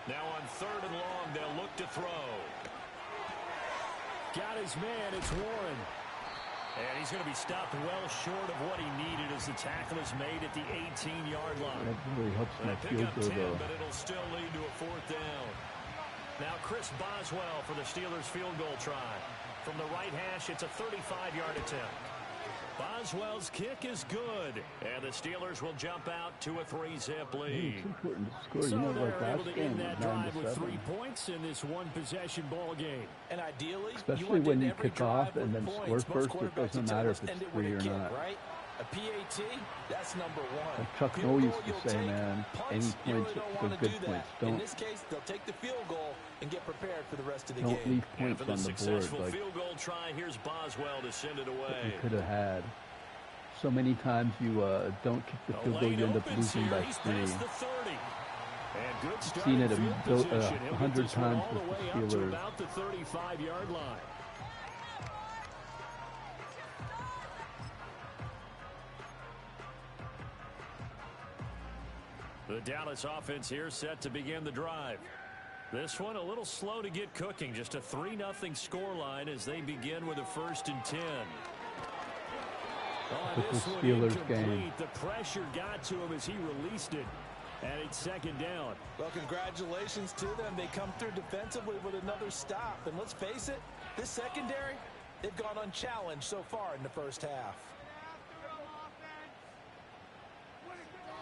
Speaker 2: Now on 3rd and long, they'll look to throw.
Speaker 6: Got his man. It's Warren.
Speaker 2: And he's going to be stopped well short of what he needed as the tackle is made at the 18-yard line.
Speaker 1: That really helps my
Speaker 2: They pick
Speaker 1: field
Speaker 2: up
Speaker 1: goal,
Speaker 2: 10,
Speaker 1: though.
Speaker 2: but it'll still lead to a 4th down. Now Chris Boswell for the Steelers field goal try. From the right hash, it's a 35-yard attempt. Boswell's kick is good, and the Steelers will jump out to a 3-zip lead.
Speaker 1: It's important to score.
Speaker 6: So
Speaker 1: You know,
Speaker 6: they're
Speaker 1: like
Speaker 6: able
Speaker 1: last
Speaker 6: to
Speaker 1: game,
Speaker 6: end that
Speaker 1: 9
Speaker 6: drive
Speaker 1: to
Speaker 6: with
Speaker 1: 7.
Speaker 6: 3 points in this one-possession ball game.
Speaker 3: And ideally,
Speaker 1: Especially when you kick off and then score first, it doesn't matter if it's 3 or not.
Speaker 3: Right? A PAT, that's number 1.
Speaker 1: Like Chuck
Speaker 3: Field
Speaker 1: Noll
Speaker 3: goal
Speaker 1: used to
Speaker 3: you'll
Speaker 1: say,
Speaker 3: take.
Speaker 1: man,
Speaker 3: Punts,
Speaker 1: any
Speaker 3: you really
Speaker 1: points
Speaker 3: don't
Speaker 1: are
Speaker 3: want to
Speaker 1: good
Speaker 3: do
Speaker 1: points.
Speaker 3: that. In
Speaker 1: Don't
Speaker 3: this case, they'll take the field goal and get prepared for the rest of the
Speaker 1: don't
Speaker 3: game.
Speaker 1: leave
Speaker 2: And
Speaker 1: points
Speaker 2: for the
Speaker 1: on the board
Speaker 2: successful
Speaker 1: like
Speaker 2: field goal try, here's Boswell to send it
Speaker 1: you
Speaker 2: away.
Speaker 1: could have had. So many times you don't kick the field goal, you end up losing by 3.
Speaker 2: He's past the 30. And good
Speaker 1: I've seen it
Speaker 2: starting field position. He'll get
Speaker 1: 100
Speaker 2: this one
Speaker 1: times
Speaker 2: all the
Speaker 1: with
Speaker 2: way
Speaker 1: the
Speaker 2: out to
Speaker 1: Steelers.
Speaker 2: about the 35-yard line. The Dallas offense here set to begin the drive. This one a little slow to get cooking. Just a 3-0 scoreline as they begin with a 1st and 10.
Speaker 1: With
Speaker 2: This
Speaker 1: the
Speaker 2: one
Speaker 1: Steelers
Speaker 2: incomplete.
Speaker 1: game.
Speaker 2: The pressure got to him as he released it. And it's 2nd down.
Speaker 3: Well, congratulations to them. They come through defensively with another stop. And let's face it, this secondary, they've gone unchallenged so far in the first half.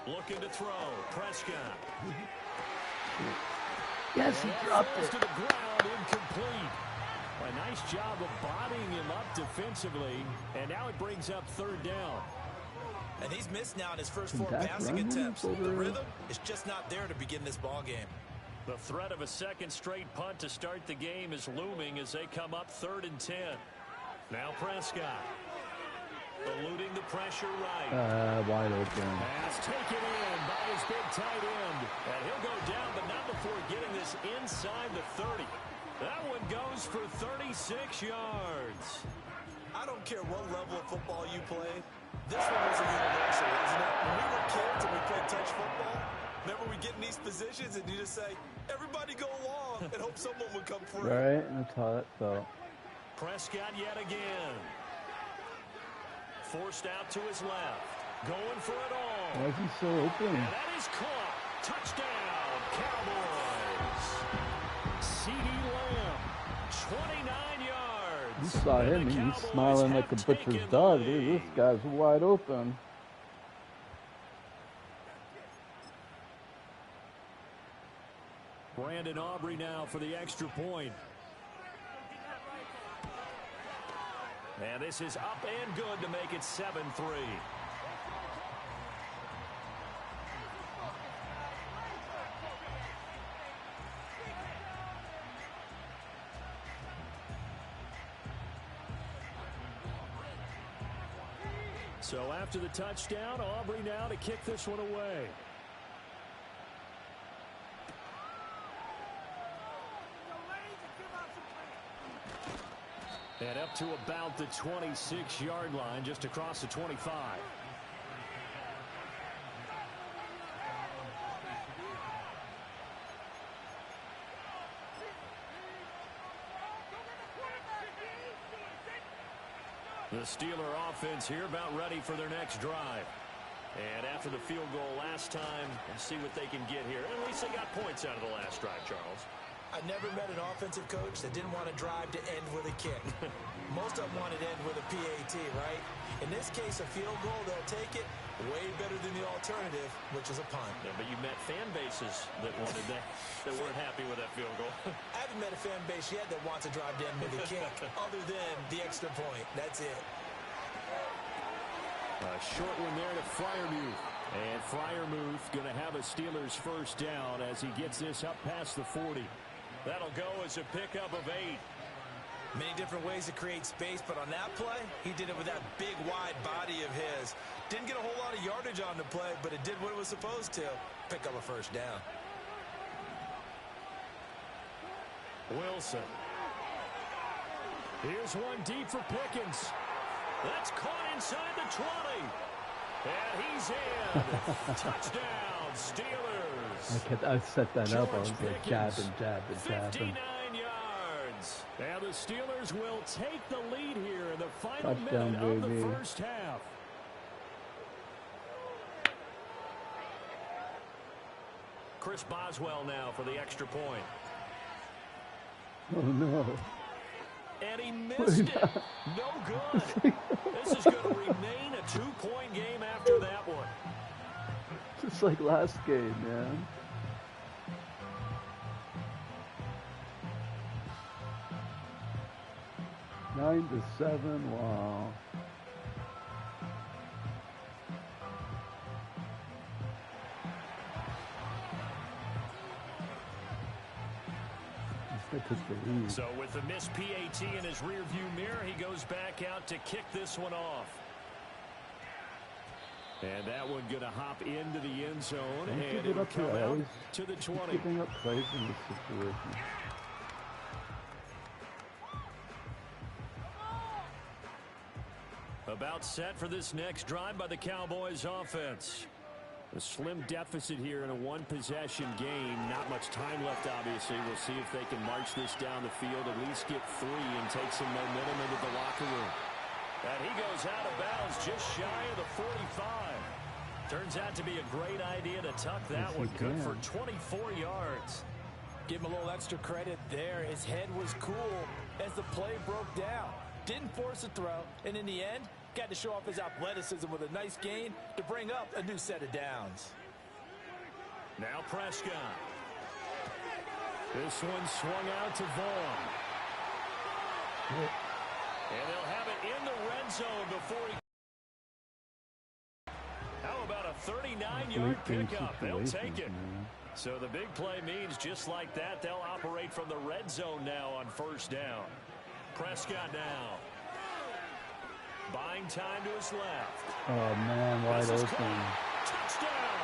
Speaker 2: Looking to throw. Prescott.
Speaker 1: Yes, he dropped
Speaker 2: Falls
Speaker 1: it.
Speaker 2: to the ground, incomplete. A nice job of bodying him up defensively. And now it brings up 3rd down.
Speaker 3: And he's missed now in his first
Speaker 1: Can
Speaker 3: 4
Speaker 1: Dak
Speaker 3: passing
Speaker 1: run him
Speaker 3: attempts.
Speaker 1: over?
Speaker 3: The rhythm is just not there to begin this ball game.
Speaker 2: The threat of a 2nd straight punt to start the game is looming as they come up 3rd and 10. Now Prescott. Eluding the pressure right.
Speaker 1: Wide open.
Speaker 2: Pass taken in by his big tight end. And he'll go down, but not before getting this inside the 30. That one goes for 36 yards.
Speaker 3: I don't care what level of football you play. This one was a universal, wasn't it? When we were kids and we played touch football, remember we get in these positions and you just say, everybody go along, and hope someone would come through.
Speaker 1: Right, that's how that felt.
Speaker 2: Prescott yet again. Forced out to his left. Going for it all.
Speaker 1: Why is he so open?
Speaker 2: And that is caught. Touchdown, Cowboys. C.D. Lamb, 29 yards.
Speaker 1: You saw him,
Speaker 2: And the
Speaker 1: he's smiling
Speaker 2: Cowboys
Speaker 1: like a
Speaker 2: have
Speaker 1: butcher's
Speaker 2: taken the
Speaker 1: dog.
Speaker 2: lead.
Speaker 1: This guy's wide open.
Speaker 6: Brandon Aubrey now for the extra point.
Speaker 2: And this is up and good to make it 7-3.
Speaker 6: So after the touchdown, Aubrey now to kick this one away. And up to about the 26-yard line, just across the 25.
Speaker 2: The Steeler offense here about ready for their next drive. And after the field goal last time, let's see what they can get here. At least they got points out of the last drive, Charles.
Speaker 3: I never met an offensive coach that didn't want to drive to end with a kick. Most of them want it to end with a PAT, right? In this case, a field goal, they'll take it way better than the alternative, which is a punt.
Speaker 2: Yeah, but you met fan bases that wanted that weren't happy with that field goal.
Speaker 3: I haven't met a fan base yet that wants to drive to end with a kick, other than the extra point. That's it.
Speaker 6: A short one there to Freiermuth. And Freiermuth going to have a Steelers first down as he gets this up past the 40.
Speaker 2: That'll go as a pickup of 8.
Speaker 3: Many different ways to create space, but on that play, he did it with that big, wide body of his. Didn't get a whole lot of yardage. yardage on the play, but it did what it was supposed to. Pick up a first down.
Speaker 6: Wilson. Here's one deep for Pickens. That's caught inside the 20. And he's in. Touchdown, Steelers.
Speaker 1: I set that up. I was
Speaker 6: George
Speaker 1: like jab
Speaker 6: Pickens,
Speaker 1: and jab and jab.
Speaker 6: 59 yards. And the Steelers will take the lead here in the final
Speaker 1: Touchdown,
Speaker 6: minute of
Speaker 1: baby.
Speaker 6: the first half. Chris Boswell now for the extra point.
Speaker 1: Oh no.
Speaker 6: And he missed it. No good. This is going to remain a 2-point game after that one.
Speaker 1: Just like last game, man. Nine to 7. Wow.
Speaker 6: So with the missed PAT in his rearview mirror, he goes back out to kick this one off. And that one going to hop into the end zone, and it'll come out to the 20.
Speaker 1: Giving up plays in this situation.
Speaker 6: About set for this next drive by the Cowboys offense. A slim deficit here in a one-possession game. Not much time left, obviously. We'll see if they can march this down the field, at least get 3 and take some momentum into the locker room. And he goes out of bounds just shy of the 45. Turns out to be a great idea to tuck that one. Good for 24 yards.
Speaker 3: Give him a little extra credit there. His head was cool as the play broke down. Didn't force a throw, and in the end, got to show off his athleticism with a nice gain to bring up a new set of downs.
Speaker 6: Now Prescott. This one swung out to Vaughn. And they'll have it in the red zone before he... How about a 39-yard pickup? They'll take it. So the big play means just like that, they'll operate from the red zone now on first down. Prescott now. Buying time to his left.
Speaker 1: Oh, man, wide open.
Speaker 6: Touchdown.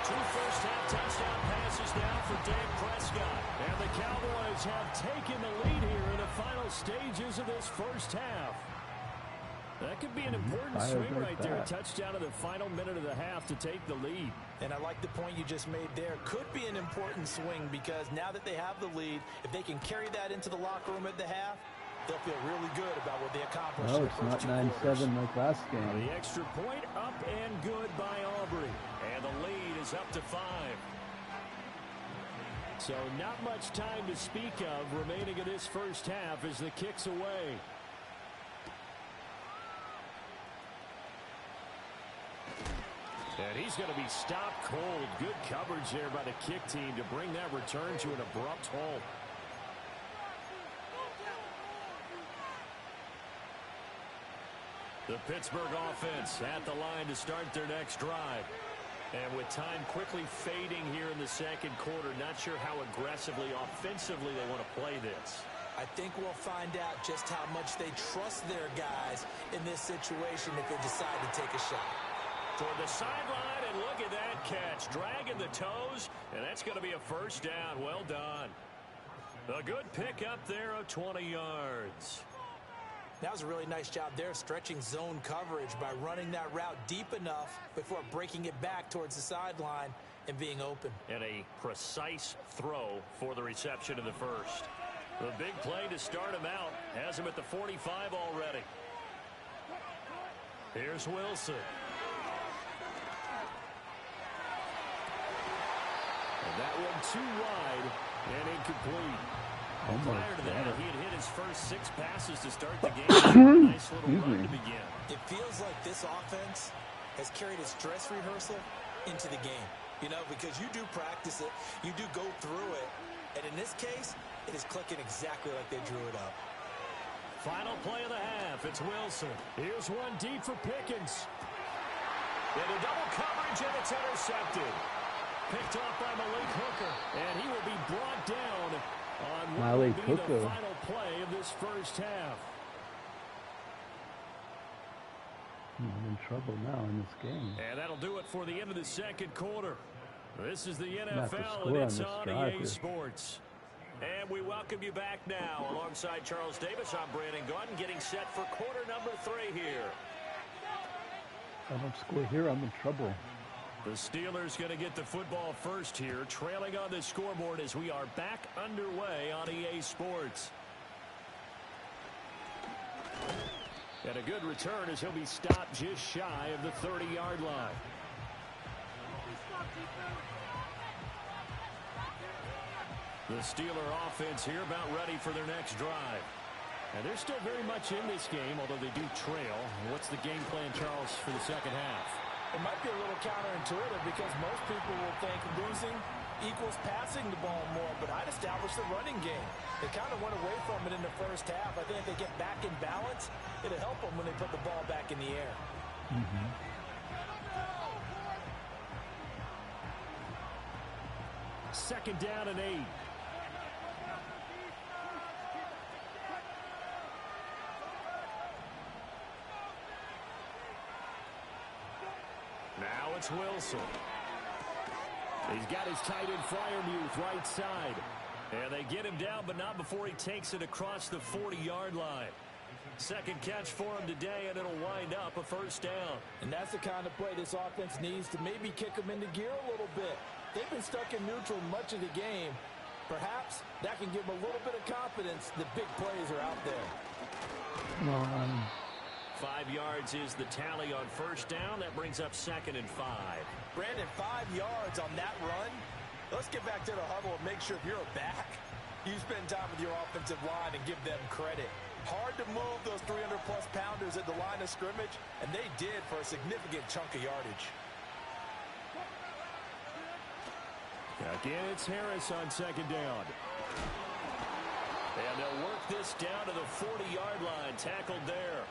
Speaker 6: 2 first-half touchdown passes now for Dak Prescott. And the Cowboys have taken the lead here in the final stages of this first half. That could be an important swing right there. Touchdown in the final minute of the half to take the lead.
Speaker 3: And I like the point you just made there. Could be an important swing because now that they have the lead, if they can carry that into the locker room at the half, they'll feel really good about what they accomplished.
Speaker 1: No, it's not 9-7 like last game.
Speaker 6: The extra point up and good by Aubrey. And the lead is up to 5. So not much time to speak of remaining in this first half as the kick's away. And he's going to be stopped cold. Good coverage there by the kick team to bring that return to an abrupt halt. The Pittsburgh offense at the line to start their next drive. And with time quickly fading here in the second quarter, not sure how aggressively, offensively they want to play this.
Speaker 3: I think we'll find out just how much they trust their guys in this situation if they decide to take a shot.
Speaker 6: Toward the sideline, and look at that catch. Dragging the toes, and that's going to be a first down. Well done. A good pick up there of 20 yards.
Speaker 3: That was a really nice job there, stretching zone coverage by running that route deep enough before breaking it back towards the sideline and being open.
Speaker 6: And a precise throw for the reception in the first. The big play to start him out has him at the 45 already. Here's Wilson. And that one too wide and incomplete. Prior to that, he had hit his first 6 passes to start the game. Nice little run to begin.
Speaker 3: It feels like this offense has carried its dress rehearsal into the game. You know, because you do practice it, you do go through it, and in this case, it is clicking exactly like they drew it up.
Speaker 6: Final play of the half, it's Wilson. Here's one deep for Pickens. Into double coverage, and it's intercepted. Picked off by Malik Hooker, and he will be brought down on what will be the final play of this first half.
Speaker 1: I'm in trouble now in this game.
Speaker 6: And that'll do it for the end of the second quarter. This is the
Speaker 1: have to
Speaker 6: NFL,
Speaker 1: score
Speaker 6: and
Speaker 1: on
Speaker 6: it's
Speaker 1: this
Speaker 6: on
Speaker 1: drive
Speaker 6: EA
Speaker 1: here.
Speaker 6: Sports. And we welcome you back now. Alongside Charles Davis, I'm Brandon Gunn, getting set for quarter number 3 here.
Speaker 1: If I don't score here, I'm in trouble.
Speaker 6: The Steelers going to get the football first here, trailing on the scoreboard as we are back underway on EA Sports. And a good return as he'll be stopped just shy of the 30-yard line. The Steeler offense here about ready for their next drive. And they're still very much in this game, although they do trail. What's the game plan, Charles, for the second half?
Speaker 3: It might be a little counterintuitive because most people will think losing equals passing the ball more, but I'd establish the running game. They kind of went away from it in the first half. I think if they get back in balance, it'll help them when they put the ball back in the air.
Speaker 6: Second down and 8. Now it's Wilson. He's got his tight end Fryermuth right side. And they get him down, but not before he takes it across the 40-yard line. Second catch for him today, and it'll wind up a first down.
Speaker 3: And that's the kind of play this offense needs to maybe kick them into gear a little bit. They've been stuck in neutral much of the game. Perhaps that can give them a little bit of confidence that big plays are out there.
Speaker 1: Come on.
Speaker 6: 5 yards is the tally on first down. That brings up 2nd and 5.
Speaker 3: Brandon, 5 yards on that run. Let's get back to the huddle and make sure if you're a back, you spend time with your offensive line and give them credit. Hard to move those 300-plus pounders at the line of scrimmage, and they did for a significant chunk of yardage.
Speaker 6: Again, it's Harris on second down. And they'll work this down to the 40-yard line. Tackled there.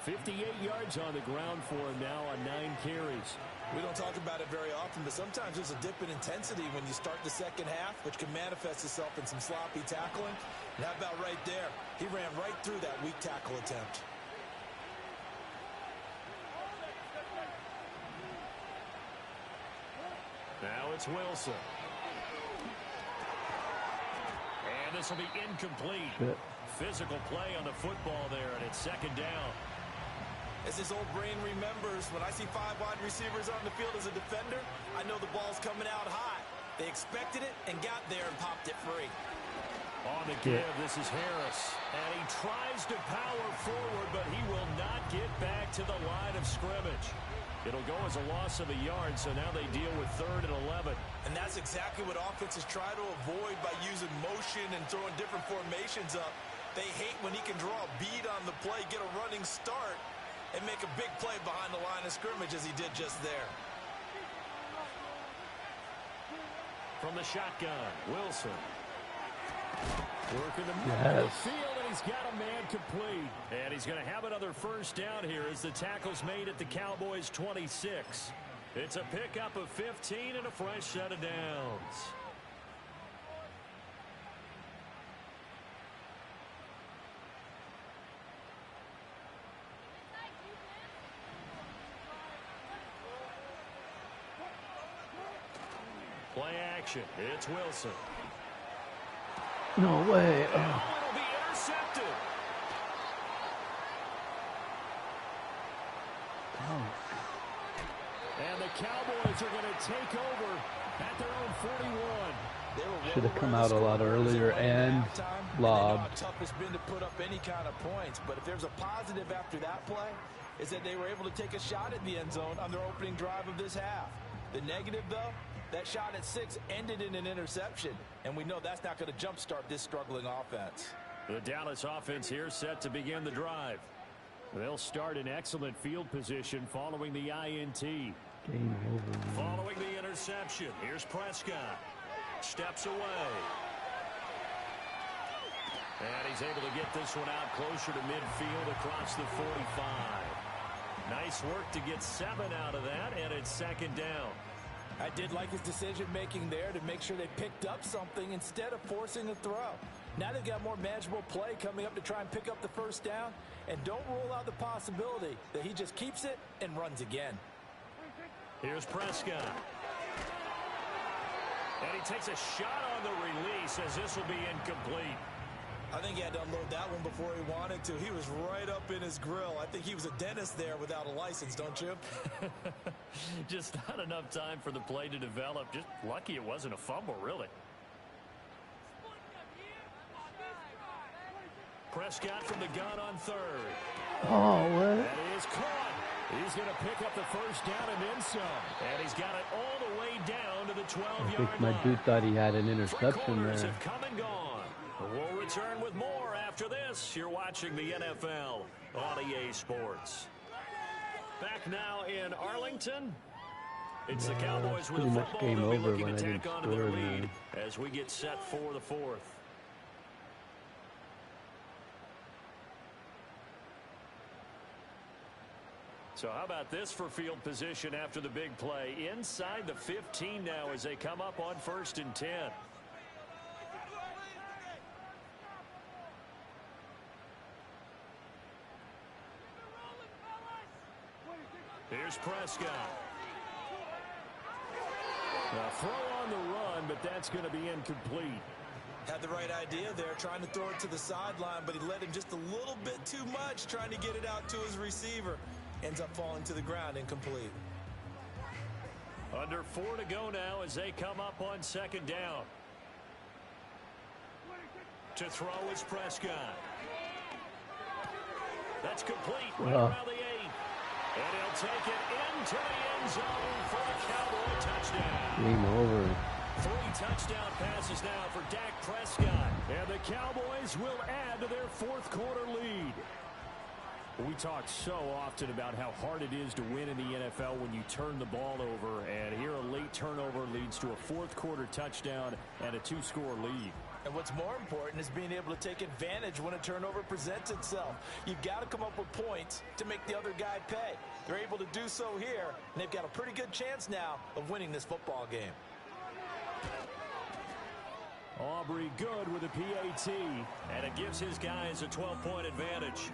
Speaker 6: 58 yards on the ground for him now on 9 carries.
Speaker 3: We don't talk about it very often, but sometimes there's a dip in intensity when you start the second half, which can manifest itself in some sloppy tackling. And how about right there? He ran right through that weak tackle attempt.
Speaker 6: Now it's Wilson. And this will be incomplete.
Speaker 1: Shit.
Speaker 6: Physical play on the football there, and it's second down.
Speaker 3: As his old brain remembers, when I see 5 wide receivers on the field as a defender, I know the ball's coming out high. They expected it and got there and popped it free.
Speaker 6: On the give, this is Harris. And he tries to power forward, but he will not get back to the line of scrimmage. It'll go as a loss of a yard, so now they deal with 3rd and 11.
Speaker 3: And that's exactly what offenses try to avoid by using motion and throwing different formations up. They hate when he can draw a bead on the play, get a running start, and make a big play behind the line of scrimmage as he did just there.
Speaker 6: From the shotgun, Wilson. Working the middle of the field, and he's got a man complete. And he's going to have another first down here as the tackle's made at the Cowboys' 26. It's a pickup of 15 and a fresh set of downs. Play action. It's Wilson.
Speaker 1: No way.
Speaker 6: Oh, it'll be intercepted. And the Cowboys are going to take over at their own 41.
Speaker 1: Should have come out a lot earlier and lobbed.
Speaker 3: How tough it's been to put up any kind of points, but if there's a positive after that play, is that they were able to take a shot at the end zone on their opening drive of this half. The negative, though, that shot at 6 ended in an interception, and we know that's not going to jumpstart this struggling offense.
Speaker 6: The Dallas offense here set to begin the drive. They'll start in excellent field position following the INT.
Speaker 1: Game over.
Speaker 6: Following the interception, here's Prescott. Steps away. And he's able to get this one out closer to midfield across the 45. Nice work to get 7 out of that, and it's second down.
Speaker 3: I did like his decision-making there to make sure they picked up something instead of forcing a throw. Now they've got more manageable play coming up to try and pick up the first down. And don't rule out the possibility that he just keeps it and runs again.
Speaker 6: Here's Prescott. And he takes a shot on the release as this will be incomplete.
Speaker 3: I think he had to unload that one before he wanted to. He was right up in his grill. I think he was a dentist there without a license, don't you?
Speaker 6: Just not enough time for the play to develop. Just lucky it wasn't a fumble, really. Prescott from the gun on third.
Speaker 1: Oh, what?
Speaker 6: That is caught. He's going to pick up the first down and then some. And he's got it all the way down to the 12-yard line.
Speaker 1: I think my dude thought he had an interception there.
Speaker 6: Have come and gone. We'll return with more after this. You're watching the NFL on EA Sports. Back now in Arlington. It's the Cowboys with the football.
Speaker 1: Game
Speaker 6: They'll be
Speaker 1: over
Speaker 6: looking
Speaker 1: when
Speaker 6: to
Speaker 1: I
Speaker 6: tack
Speaker 1: didn't
Speaker 6: onto their
Speaker 1: score,
Speaker 6: lead
Speaker 1: man.
Speaker 6: as we get set for the fourth. So how about this for field position after the big play? Inside the 15 now as they come up on 1st and 10. Here's Prescott. A throw on the run, but that's going to be incomplete.
Speaker 3: Had the right idea there, trying to throw it to the sideline, but he led him just a little bit too much, trying to get it out to his receiver. Ends up falling to the ground, incomplete.
Speaker 6: Under 4 to go now as they come up on 2nd down. To throw is Prescott. That's complete right around the 8. And he'll take it into the end zone for a Cowboy touchdown.
Speaker 1: Game over.
Speaker 6: 3 touchdown passes now for Dak Prescott. And the Cowboys will add to their 4th quarter lead. We talk so often about how hard it is to win in the NFL when you turn the ball over. And here a late turnover leads to a 4th quarter touchdown and a 2-score lead.
Speaker 3: And what's more important is being able to take advantage when a turnover presents itself. You've got to come up with points to make the other guy pay. They're able to do so here, and they've got a pretty good chance now of winning this football game.
Speaker 6: Aubrey good with a PAT, and it gives his guys a 12-point advantage.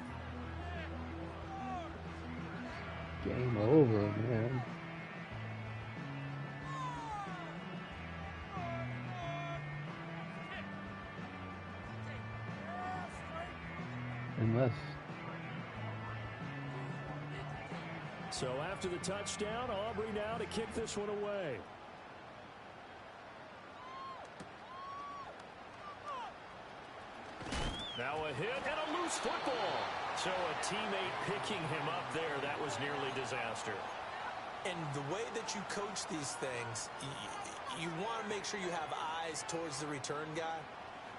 Speaker 1: Game over, man. Unless.
Speaker 6: So after the touchdown, Aubrey now to kick this one away. Now a hit and a loose football. So a teammate picking him up there, that was nearly disaster.
Speaker 3: And the way that you coach these things, you want to make sure you have eyes towards the return guy,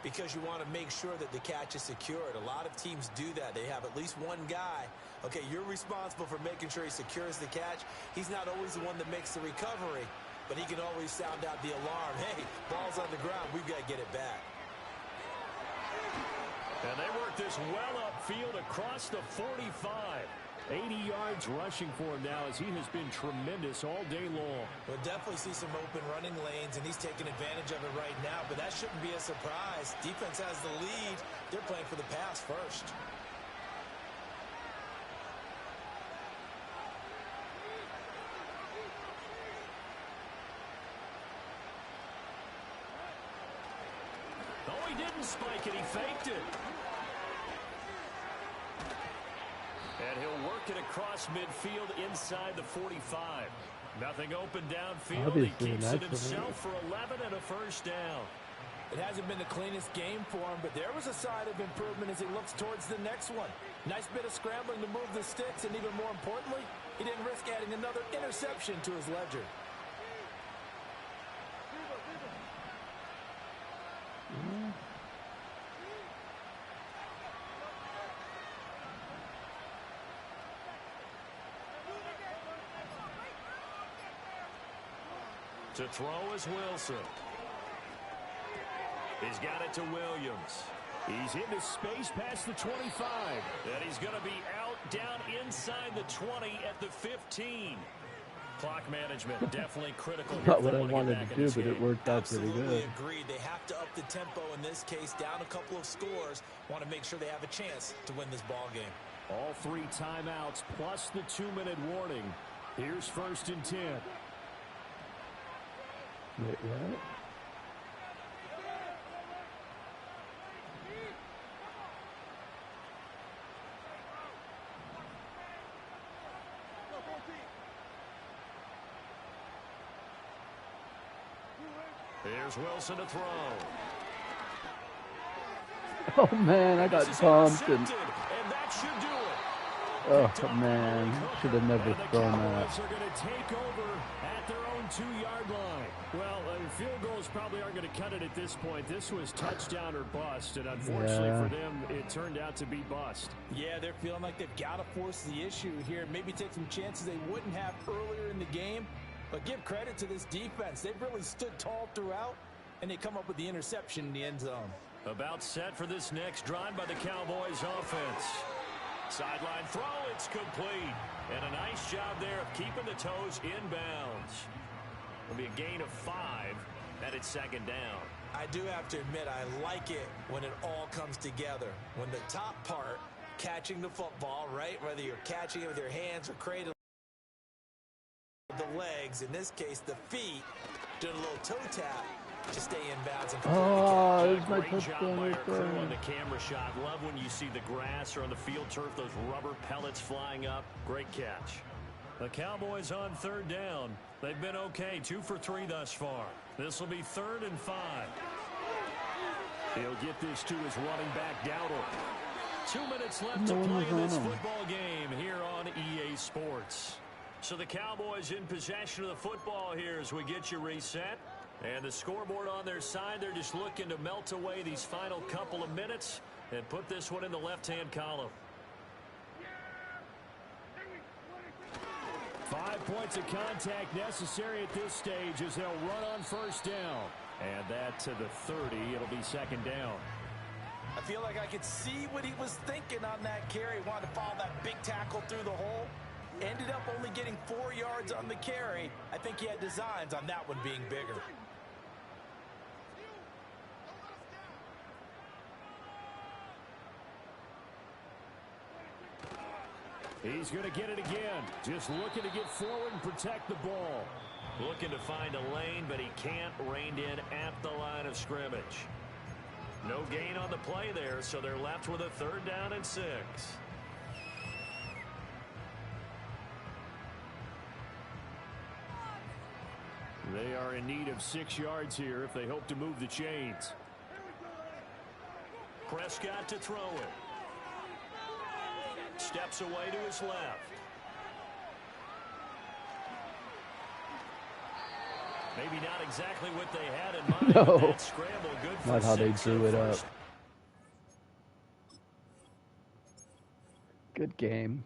Speaker 3: because you want to make sure that the catch is secured. A lot of teams do that. They have at least one guy. Okay, you're responsible for making sure he secures the catch. He's not always the one that makes the recovery, but he can always sound out the alarm. Hey, ball's on the ground. We've got to get it back.
Speaker 6: And they work this well upfield across the 45. 80 yards rushing for him now as he has been tremendous all day long.
Speaker 3: We'll definitely see some open running lanes, and he's taking advantage of it right now, but that shouldn't be a surprise. Defense has the lead. They're playing for the pass first.
Speaker 6: Oh, he didn't spike it. He faked it. And he'll work it across midfield inside the 45. Nothing open downfield.
Speaker 1: Obviously,
Speaker 6: he keeps it himself for 11 and a first down.
Speaker 3: It hasn't been the cleanest game for him, but there was a sign of improvement as he looks towards the next one. Nice bit of scrambling to move the sticks, and even more importantly, he didn't risk adding another interception to his ledger.
Speaker 6: To throw is Wilson. He's got it to Williams. He's into space past the 25. And he's going to be out down inside the 20 at the 15. clock management, definitely critical.
Speaker 1: Not what I wanted to do, but it worked out pretty
Speaker 3: Absolutely
Speaker 1: good.
Speaker 3: agreed. They have to up the tempo in this case, down a couple of scores. Want to make sure they have a chance to win this ball game.
Speaker 6: All 3 timeouts plus the 2-minute warning. Here's 1st and 10.
Speaker 1: Wait, what?
Speaker 6: Here's Wilson to throw.
Speaker 1: Oh man, I got bumped and
Speaker 6: that should do it.
Speaker 1: oh man, should have never thrown that.
Speaker 6: Cowboys are going to take over at their own 2-yard line. Well, field goals probably aren't going to cut it at this point. This was touchdown or bust, and unfortunately for them, it turned out to be bust.
Speaker 3: Yeah, they're feeling like they've got to force the issue here. Maybe take some chances they wouldn't have earlier in the game. But give credit to this defense. They've really stood tall throughout, and they come up with the interception in the end zone.
Speaker 6: About set for this next drive by the Cowboys offense. Sideline throw, it's complete. And a nice job there of keeping the toes inbounds. It'll be a gain of 5, and it's 2nd down.
Speaker 3: I do have to admit, I like it when it all comes together. When the top part, catching the football, right? Whether you're catching it with your hands or cradling the legs, in this case, the feet, doing a little toe tap to stay in bounds. And
Speaker 1: Oh, there's my
Speaker 6: Great job
Speaker 1: touchdown
Speaker 6: by our
Speaker 1: right
Speaker 6: crew
Speaker 1: there.
Speaker 6: on the camera shot. Love when you see the grass or on the field turf, those rubber pellets flying up. Great catch. The Cowboys on 3rd down. They've been okay, 2 for 3 thus far. This will be 3rd and 5. He'll get this to his running back, Dowdle. 2 minutes left to play in this football game here on EA Sports. So the Cowboys in possession of the football here as we get you reset. And the scoreboard on their side, they're just looking to melt away these final couple of minutes and put this one in the left-hand column. 5 points of contact necessary at this stage as they'll run on 1st down. And that to the 30. It'll be 2nd down.
Speaker 3: I feel like I could see what he was thinking on that carry. Wanted to follow that big tackle through the hole. Ended up only getting 4 yards on the carry. I think he had designs on that one being bigger.
Speaker 6: He's going to get it again. Just looking to get forward and protect the ball. Looking to find a lane, but he can't. Reined in at the line of scrimmage. No gain on the play there, so they're left with a 3rd down and 6. They are in need of 6 yards here if they hope to move the chains. Prescott to throw it. Steps away to his left. Maybe not exactly what they had in mind.
Speaker 1: No,
Speaker 6: But that scramble good for
Speaker 1: not how they
Speaker 6: 6
Speaker 1: drew it up.
Speaker 6: first.
Speaker 1: Good game.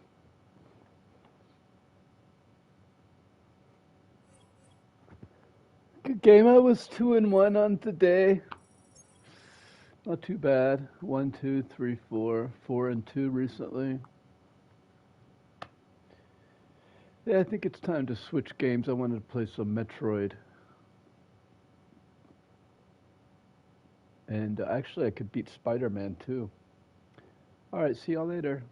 Speaker 1: Good game. I was 2-1 on today. Not too bad. 1, 2, 3, 4. 4-2 recently. Yeah, I think it's time to switch games. I wanted to play some Metroid. And actually, I could beat Spider-Man too. All right, see y'all later.